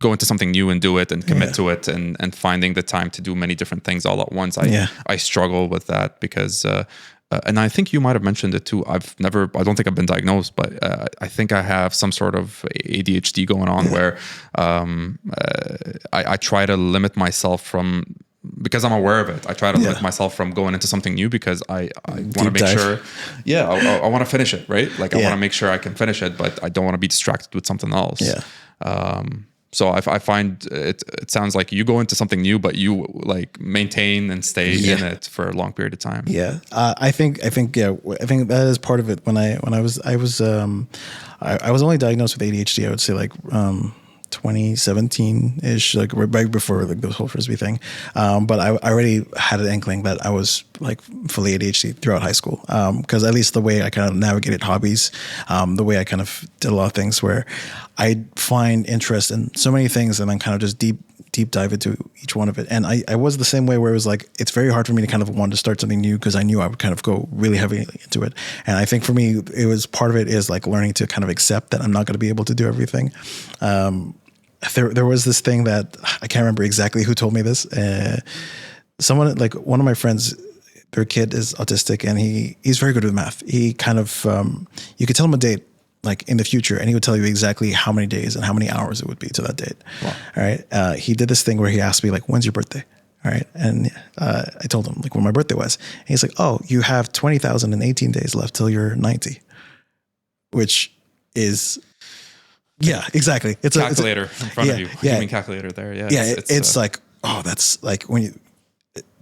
go into something new and do it and commit to it and finding the time to do many different things all at once. I struggle with that because, and I think you might have mentioned it too. I don't think I've been diagnosed, but I think I have some sort of ADHD going on where I try to limit myself from, because I'm aware of it, I try to limit myself from going into something new because I want to make sure, I want to finish it, right? Like I want to make sure I can finish it, but I don't want to be distracted with something else. Yeah. So I find it sounds like you go into something new, but you like maintain and stay in it for a long period of time. Yeah. I think that is part of it. When I was only diagnosed with ADHD, I would say like, 2017-ish, like right before like the whole Frisbee thing. But I already had an inkling that I was like fully ADHD throughout high school. Because at least the way I kind of navigated hobbies, the way I kind of did a lot of things where I find interest in so many things and then kind of just deep dive into each one of it. And I was the same way where it was like, it's very hard for me to kind of want to start something new because I knew I would kind of go really heavily into it. And I think for me, it was part of it is like learning to kind of accept that I'm not going to be able to do everything. There was this thing that I can't remember exactly who told me this. Someone, like one of my friends, their kid is autistic and he's very good with math. He kind of, you could tell him a date like in the future and he would tell you exactly how many days and how many hours it would be to that date. Wow. All right. He did this thing where he asked me like, when's your birthday? All right. And I told him like when my birthday was. And he's like, oh, you have 20,018 days left till you're 90, which is... Yeah, exactly. It's a calculator in front of you. Human calculator there. Yeah. Yeah. It's like, oh, that's like when you,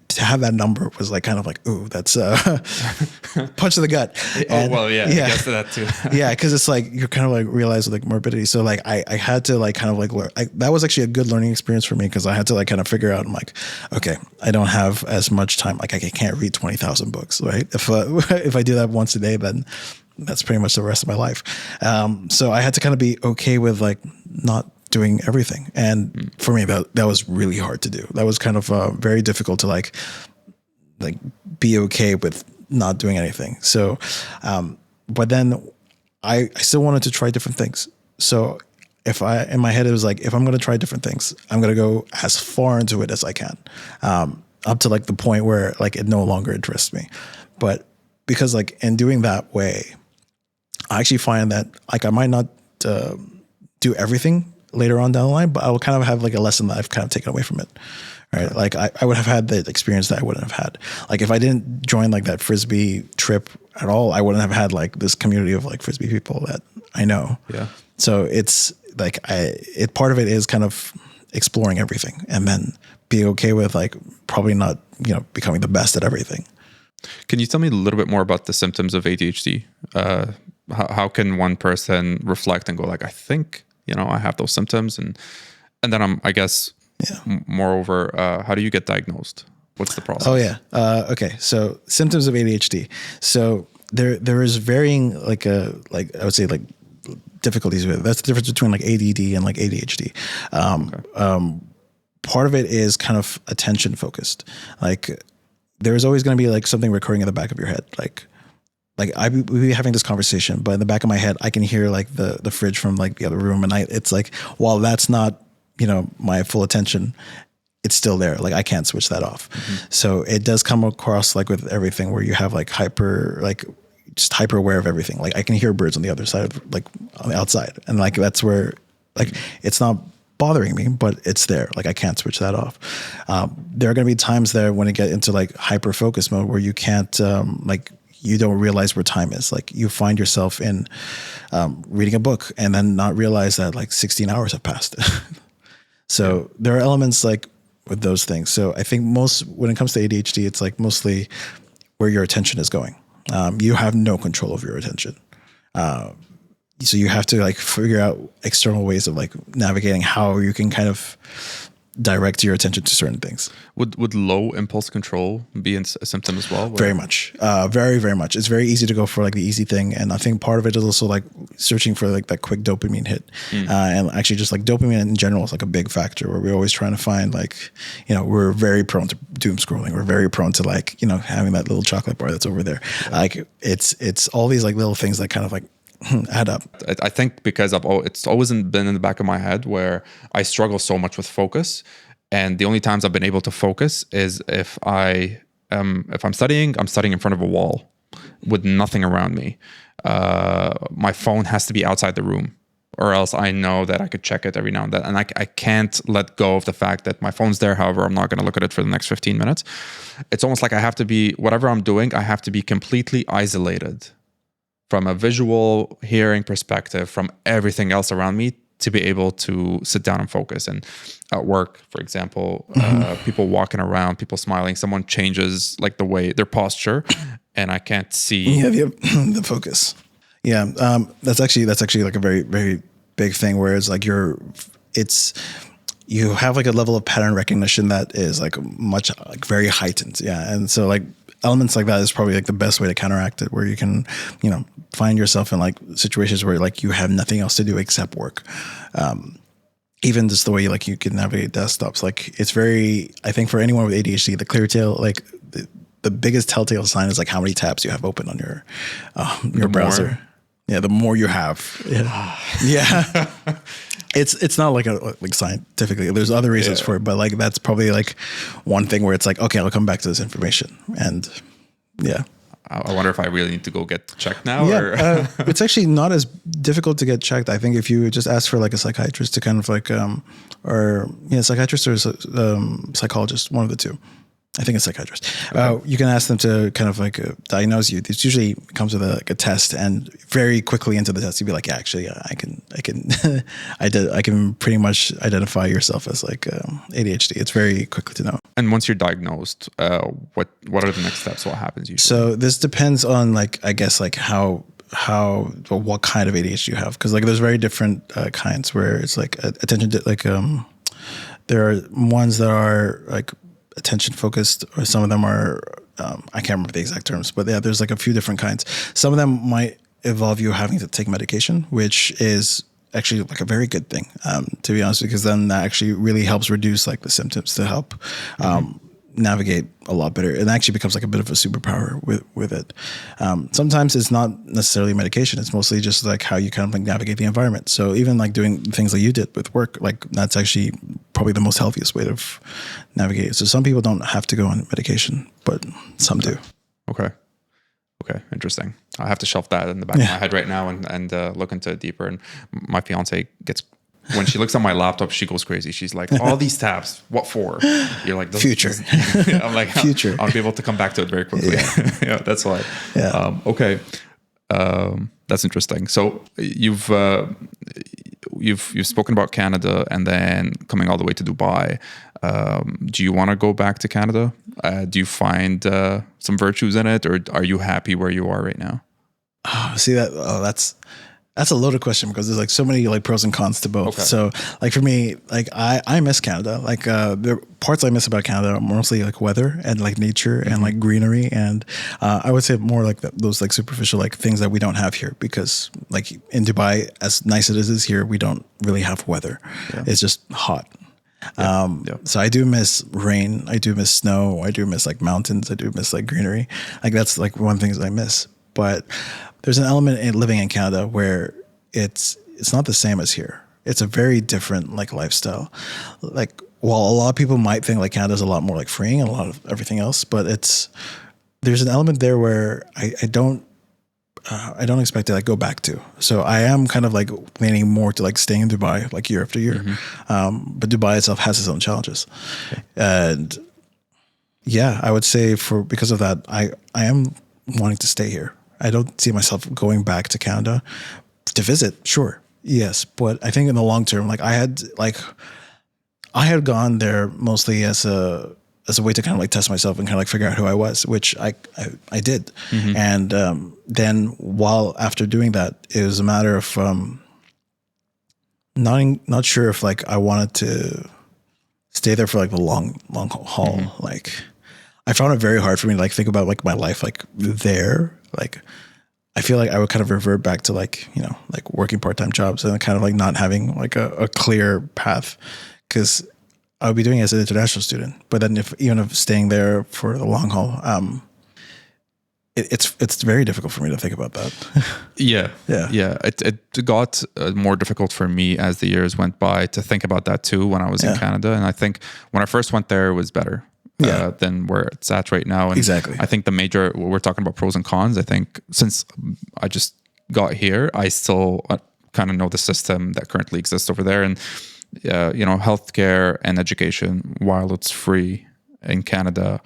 to have that number was like kind of like, ooh, that's punch to the gut. And, I guess that too. Yeah, because it's like you're kind of like realize like morbidity. So like I had to like kind of like learn. That was actually a good learning experience for me because I had to like kind of figure out. I'm like, okay, I don't have as much time. Like I can't read 20,000 books, right? If I do that once a day, then that's pretty much the rest of my life. So I had to kind of be okay with like not doing everything. And for me, that was really hard to do. That was kind of very difficult to like be okay with not doing anything. So, but then I still wanted to try different things. So in my head, it was like, if I'm going to try different things, I'm going to go as far into it as I can, up to like the point where like it no longer interests me. But because like in doing that way, I actually find that like I might not do everything later on down the line, but I will kind of have like a lesson that I've kind of taken away from it. Right. Like I would have had the experience that I wouldn't have had. Like if I didn't join like that Frisbee trip at all, I wouldn't have had like this community of like Frisbee people that I know. Yeah. So it's like part of it is kind of exploring everything, and then be okay with like probably not, becoming the best at everything. Can you tell me a little bit more about the symptoms of ADHD? How can one person reflect and go like, I think, I have those symptoms, and then I guess, moreover, how do you get diagnosed? What's the process? Oh yeah. Okay. So symptoms of ADHD. So there is varying I would say like difficulties with it. That's the difference between like ADD and like ADHD. Part of it is kind of attention focused. Like there's always going to be like something recurring in the back of your head. Like we'd be having this conversation, but in the back of my head, I can hear like the fridge from like the other room. And it's like, while that's not, my full attention, it's still there. Like I can't switch that off. Mm-hmm. So it does come across like with everything where you have like just hyper aware of everything. Like I can hear birds on the other side of like on the outside. And like, that's where like, it's not bothering me, but it's there. Like I can't switch that off. There are going to be times there when you get into like hyper focus mode where you can't, you don't realize where time is. Like you find yourself in reading a book and then not realize that like 16 hours have passed. So there are elements like with those things. So I think when it comes to ADHD, it's like mostly where your attention is going. You have no control of your attention. So you have to like figure out external ways of like navigating how you can kind of direct your attention to certain things. Would low impulse control be a symptom as well? Very much. Very, very much. It's very easy to go for like the easy thing. And I think part of it is also like searching for like that quick dopamine hit. And actually just like dopamine in general is like a big factor where we're always trying to find like, we're very prone to doom scrolling. We're very prone to like, having that little chocolate bar that's over there. Like it's all these like little things that kind of like add up. I think because it's always been in the back of my head where I struggle so much with focus, and the only times I've been able to focus is if I'm studying, I'm studying in front of a wall with nothing around me. My phone has to be outside the room, or else I know that I could check it every now and then, and I can't let go of the fact that my phone's there. However, I'm not going to look at it for the next 15 minutes. It's almost like I have to be, whatever I'm doing, I have to be completely isolated from a visual, hearing perspective, from everything else around me to be able to sit down and focus. And at work, for example, people walking around, people smiling, someone changes like the way, their posture, and I can't see. Yeah, the focus. Yeah, that's actually like a very, very big thing where it's like you have like a level of pattern recognition that is like much like very heightened. Yeah, and so like elements like that is probably like the best way to counteract it, where you can, find yourself in like situations where like you have nothing else to do except work. Even just the way like you can navigate desktops, like it's very, I think for anyone with ADHD, the clear tail, like the biggest telltale sign is like how many tabs you have open on your browser. More. Yeah, the more you have. Yeah. Yeah. It's not like like scientifically. There's other reasons for it, but like that's probably like one thing where it's like, okay, I'll come back to this information. And yeah. I wonder if I really need to go get checked now. Yeah, or it's actually not as difficult to get checked. I think if you just ask for like a psychiatrist to kind of like, psychiatrist or psychologist, one of the two. I think a psychiatrist. Okay. You can ask them to kind of like diagnose you. This usually comes with a test, and very quickly into the test, you'd be like, yeah, actually, I can pretty much identify yourself as like ADHD. It's very quickly to know. And once you're diagnosed, what are the next steps? What happens usually? So this depends on like, I guess like what kind of ADHD you have, because like there's very different kinds where it's like attention to like there are ones that are like attention focused, or some of them are I can't remember the exact terms, but yeah, there's like a few different kinds. Some of them might involve you having to take medication, which is actually like a very good thing, to be honest, because then that actually really helps reduce like the symptoms to help navigate a lot better. It actually becomes like a bit of a superpower with it. Sometimes it's not necessarily medication. It's mostly just like how you kind of like navigate the environment. So even like doing things like you did with work, like that's actually probably the most healthiest way of navigate it. So some people don't have to go on medication, but some do. Okay. Interesting. I have to shelf that in the back of my head right now and look into it deeper. And my fiance gets, when she looks on my laptop, she goes crazy. She's like, all these tabs, what for? You're like, future. I'm like, future. I'll be able to come back to it very quickly. Yeah, that's why. Yeah. Okay. That's interesting. So you've spoken about Canada and then coming all the way to Dubai. Do you want to go back to Canada? Do you find some virtues in it, or are you happy where you are right now? See that's a loaded question because there's like so many like pros and cons to both. Okay. So like for me, like I miss Canada. Like the parts I miss about Canada are mostly like weather and like nature and like greenery. And I would say more like those like superficial like things that we don't have here, because like in Dubai, as nice as it is here, we don't really have weather. Yeah. It's just hot. So I do miss rain. I do miss snow. I do miss like mountains. I do miss like greenery. Like that's like one of the things I miss. But there's an element in living in Canada where it's not the same as here. It's a very different like lifestyle. Like while a lot of people might think like Canada's a lot more like freeing and a lot of everything else, but there's an element there where I don't expect to like go back to. So I am kind of like leaning more to like staying in Dubai like year after year. But Dubai itself has its own challenges. Okay. And yeah, I would say because of that, I am wanting to stay here. I don't see myself going back to Canada to visit. Sure. Yes. But I think in the long term, like I had gone there mostly as a way to kind of like test myself and kind of like figure out who I was, which I did. And then after doing that, it was a matter of not sure if like I wanted to stay there for like the long haul. Like I found it very hard for me to like think about like my life like there. Like I feel like I would kind of revert back to like, you know, like working part-time jobs and kind of like not having like a clear path, because I would be doing it as an international student. But then even if staying there for the long haul, it's very difficult for me to think about that. Yeah. It got more difficult for me as the years went by to think about that too when I was in Canada. And I think when I first went there, it was better. Than where it's at right now. And exactly. I think we're talking about pros and cons. I think since I just got here, I still kind of know the system that currently exists over there. And, healthcare and education, while it's free in Canada,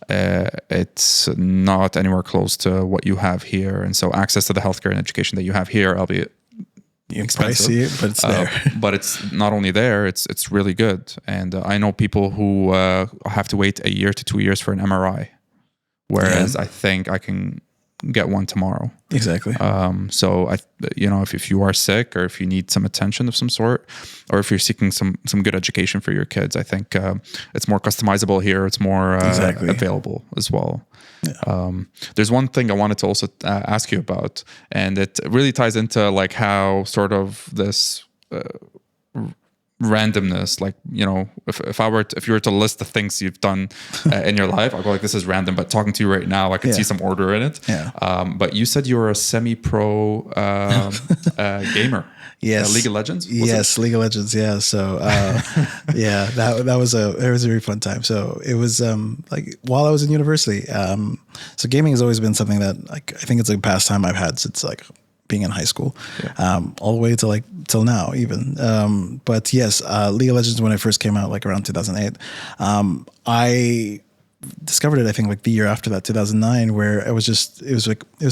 it's not anywhere close to what you have here. And so access to the healthcare and education that you have here, albeit expensive, pricey, but it's there. But it's not only there; it's really good. And I know people who have to wait a year to 2 years for an MRI, whereas I think I can get one tomorrow. Exactly. So if you are sick or if you need some attention of some sort, or if you're seeking some good education for your kids, I think it's more customizable here. It's more available as well. Yeah. There's one thing I wanted to also ask you about, and it really ties into like how sort of this randomness, like, you know, if you were to list the things you've done in your life, I'll go like, this is random, but talking to you right now, I can see some order in it. But you said you were a semi-pro gamer. Yes. League of Legends? Yes, League of Legends. Yeah. So, that was a very fun time. So it was, like while I was in university, so gaming has always been something that like, I think it's like a pastime I've had since like being in high school, all the way to like till now even. But yes, League of Legends, when it first came out, like around 2008, I discovered it, I think like the year after that, 2009, where it was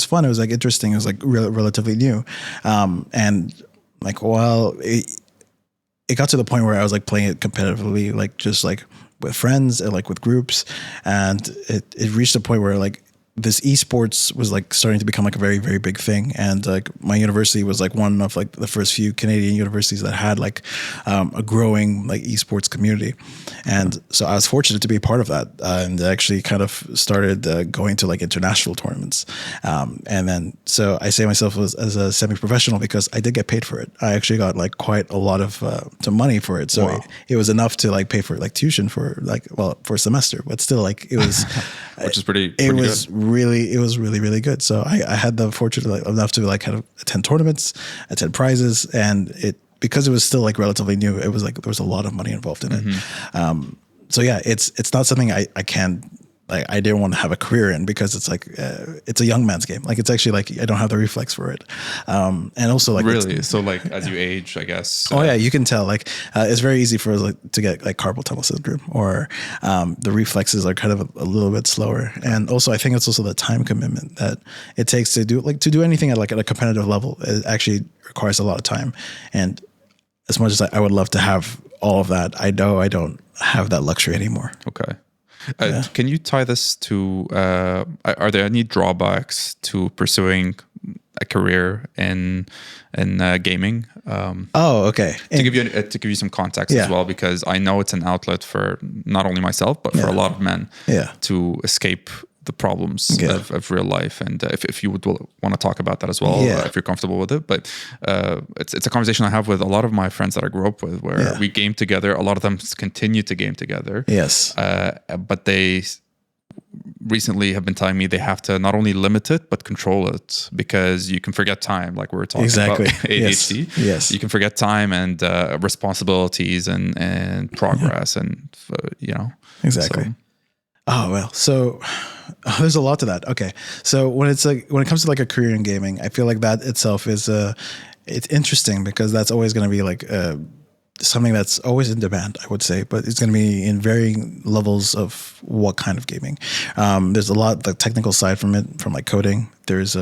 fun. It was like interesting. It was like relatively new. And like, while it got to the point where I was like playing it competitively, like just like with friends and like with groups. And it reached a point where like this esports was like starting to become like a very, very big thing. And like my university was like one of like the first few Canadian universities that had like a growing like esports community. And so I was fortunate to be a part of that, and actually kind of started going to like international tournaments. And then, so I say myself as a semi-professional because I did get paid for it. I actually got like quite a lot of some money for it. So it was enough to like pay for like tuition for like, well, for a semester, but still like it was, which is pretty it was good. really, really good. So I had the fortune enough to like kind of attend tournaments, attend prizes, and because it was still like relatively new, it was like there was a lot of money involved in it. So yeah, it's not something I can, like, I didn't want to have a career in, because it's like it's a young man's game. Like it's actually like I don't have the reflex for it, and also like really. So like as you age, I guess. Oh yeah, you can tell. Like it's very easy for us like, to get like carpal tunnel syndrome, or the reflexes are kind of a little bit slower. And also, I think it's also the time commitment that it takes to do anything at a competitive level. It actually requires a lot of time, and as much as I would love to have all of that, I know I don't have that luxury anymore. Okay. Can you tie this to, are there any drawbacks to pursuing a career in gaming? Okay. To give you some context as well, because I know it's an outlet for not only myself, but for a lot of men to escape the problems of real life. And if you would want to talk about that as well, if you're comfortable with it. But it's a conversation I have with a lot of my friends that I grew up with, where we game together. A lot of them continue to game together. Yes. But they recently have been telling me they have to not only limit it, but control it, because you can forget time, like we were talking about ADHD. Yes. You can forget time and responsibilities and progress and, Exactly. So. Oh, well, so there's a lot to that. Okay. So when it comes to like a career in gaming, I feel like that itself is, it's interesting because that's always going to be like, something that's always in demand, I would say, but it's going to be in varying levels of what kind of gaming. There's a lot, the technical side from it, from like coding. There's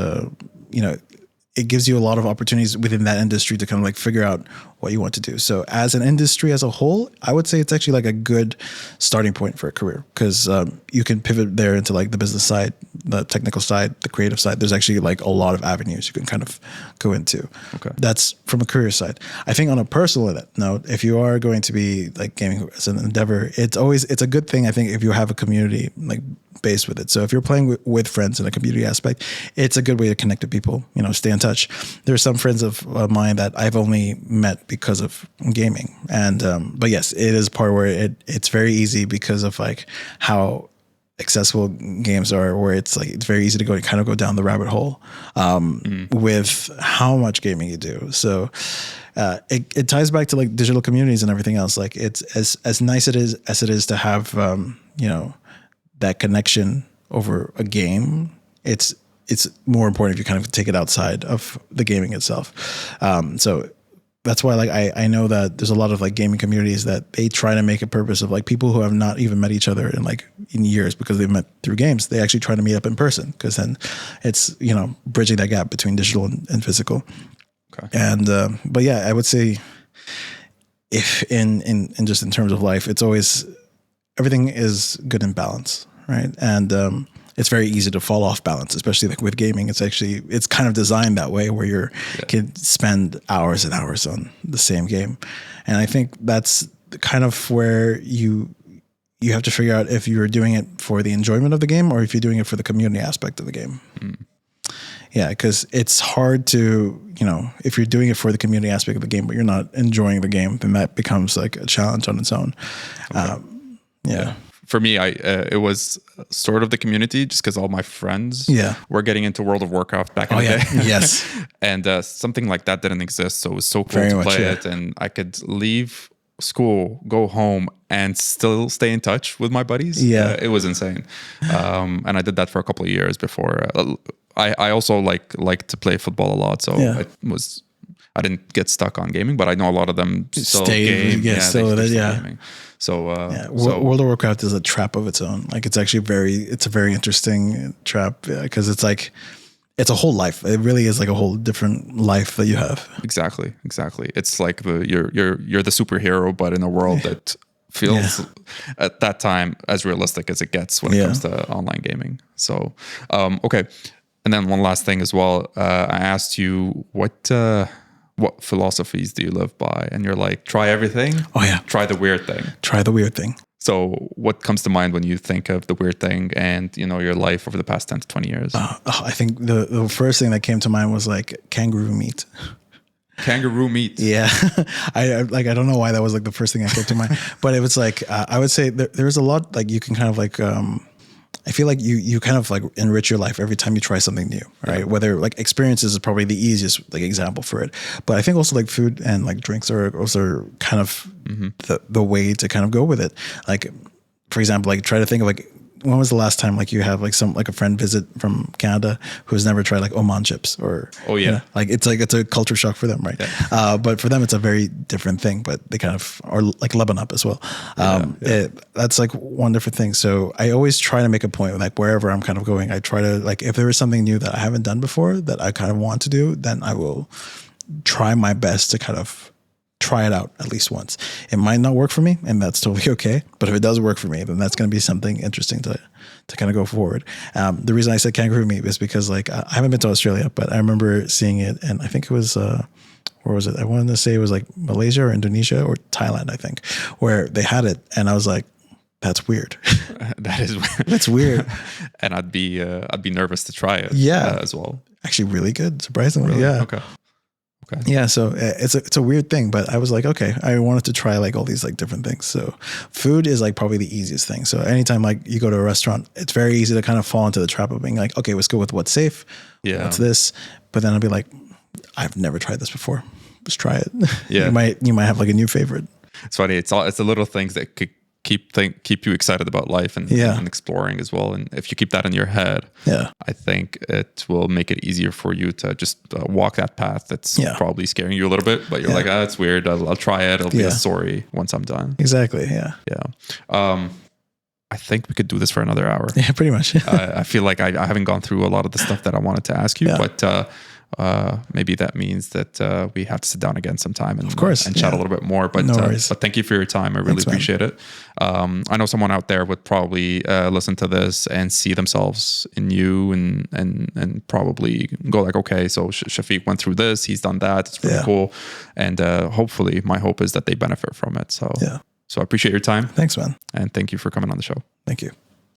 it gives you a lot of opportunities within that industry to kind of like figure out what you want to do. So as an industry as a whole, I would say it's actually like a good starting point for a career, because you can pivot there into like the business side, the technical side, the creative side. There's actually like a lot of avenues you can kind of go into. Okay. That's from a career side. I think on a personal note, if you are going to be like gaming as an endeavor, it's a good thing, I think, if you have a community like based with it. So if you're playing with friends in a community aspect, it's a good way to connect with people, stay in touch. There's some friends of mine that I've only met because of gaming. And, but yes, it is part where it's very easy because of like how accessible games are, where it's very easy to go down the rabbit hole, with how much gaming you do. So, it ties back to like digital communities and everything else. Like it's as nice as it is to have, that connection over a game. It's more important if you kind of take it outside of the gaming itself. So that's why like I know that there's a lot of like gaming communities that they try to make a purpose of like people who have not even met each other in years because they've met through games. They actually try to meet up in person, because then it's, bridging that gap between digital and physical. Okay. And, but yeah, I would say if in just in terms of life, it's always, everything is good in balance, right? And it's very easy to fall off balance, especially like with gaming. It's kind of designed that way, where you can spend hours and hours on the same game. And I think that's kind of where you have to figure out if you're doing it for the enjoyment of the game or if you're doing it for the community aspect of the game. Yeah, because it's hard to, if you're doing it for the community aspect of the game, but you're not enjoying the game, then that becomes like a challenge on its own. Okay. Yeah. For me, it was sort of the community, just because all my friends were getting into World of Warcraft back in the day. Yes. And something like that didn't exist. So it was so cool to play it. And I could leave school, go home, and still stay in touch with my buddies. Yeah. It was insane. And I did that for a couple of years before. I also like to play football a lot. So I didn't get stuck on gaming, but I know a lot of them still game. Gaming. So, World of Warcraft is a trap of its own. Like it's actually it's a very interesting trap, because it's like, it's a whole life. It really is like a whole different life that you have. Exactly. It's like you're the superhero, but in a world that feels at that time as realistic as it gets when it comes to online gaming. So, okay. And then one last thing as well. I asked you what philosophies do you live by? And you're like, try everything. Oh yeah. Try the weird thing. Try the weird thing. So what comes to mind when you think of the weird thing and, your life over the past 10 to 20 years? I think the first thing that came to mind was like kangaroo meat. Kangaroo meat. Yeah. I don't know why that was like the first thing that came to mind, but it was like, I would say there's a lot, like you can kind of like, I feel like you kind of like enrich your life every time you try something new, right? Whether like experiences is probably the easiest like example for it, but I think also like food and like drinks are also kind of the way to kind of go with it. Like, for example, like try to think of like, when was the last time like you have like a friend visit from Canada who's never tried like Oman chips or like it's a culture shock for them, right? Yeah. But for them it's a very different thing, but they kind of are like Lebanon as well. That's like one different thing. So I always try to make a point, like wherever I'm kind of going, I try to like, if there is something new that I haven't done before that I kind of want to do, then I will try my best to kind of try it out at least once. It might not work for me, and that's totally okay. But if it does work for me, then that's going to be something interesting to kind of go forward. The reason I said kangaroo meat is because like I haven't been to Australia, but I remember seeing it, and I think it was where was it? I wanted to say it was like Malaysia or Indonesia or Thailand, I think, where they had it, and I was like, that's weird. That is weird. That's weird. And I'd be nervous to try it. As well. Actually, really good, surprisingly. Really? Yeah. Okay. Yeah, so it's a weird thing, but I was like, okay, I wanted to try like all these like different things. So food is like probably the easiest thing. So anytime like you go to a restaurant, it's very easy to kind of fall into the trap of being like, okay, let's go with what's safe. Yeah. What's this? But then I'll be like, I've never tried this before. Just try it. Yeah. you might have like a new favorite. It's funny. It's the little things that could keep you excited about life and exploring as well. And if you keep that in your head, I think it will make it easier for you to just walk that path that's probably scaring you a little bit, but you're like, it's weird. I'll try it. It'll be a story once I'm done. Exactly. Yeah. Yeah. I think we could do this for another hour. Yeah, pretty much. I feel like I haven't gone through a lot of the stuff that I wanted to ask you, but maybe that means that we have to sit down again sometime and, and chat a little bit more. But, but thank you for your time. I really appreciate it. I know someone out there would probably listen to this and see themselves in you and probably go like, okay, so Chafic went through this. He's done that. It's really cool. And hopefully my hope is that they benefit from it. So I appreciate your time. Thanks, man. And thank you for coming on the show. Thank you.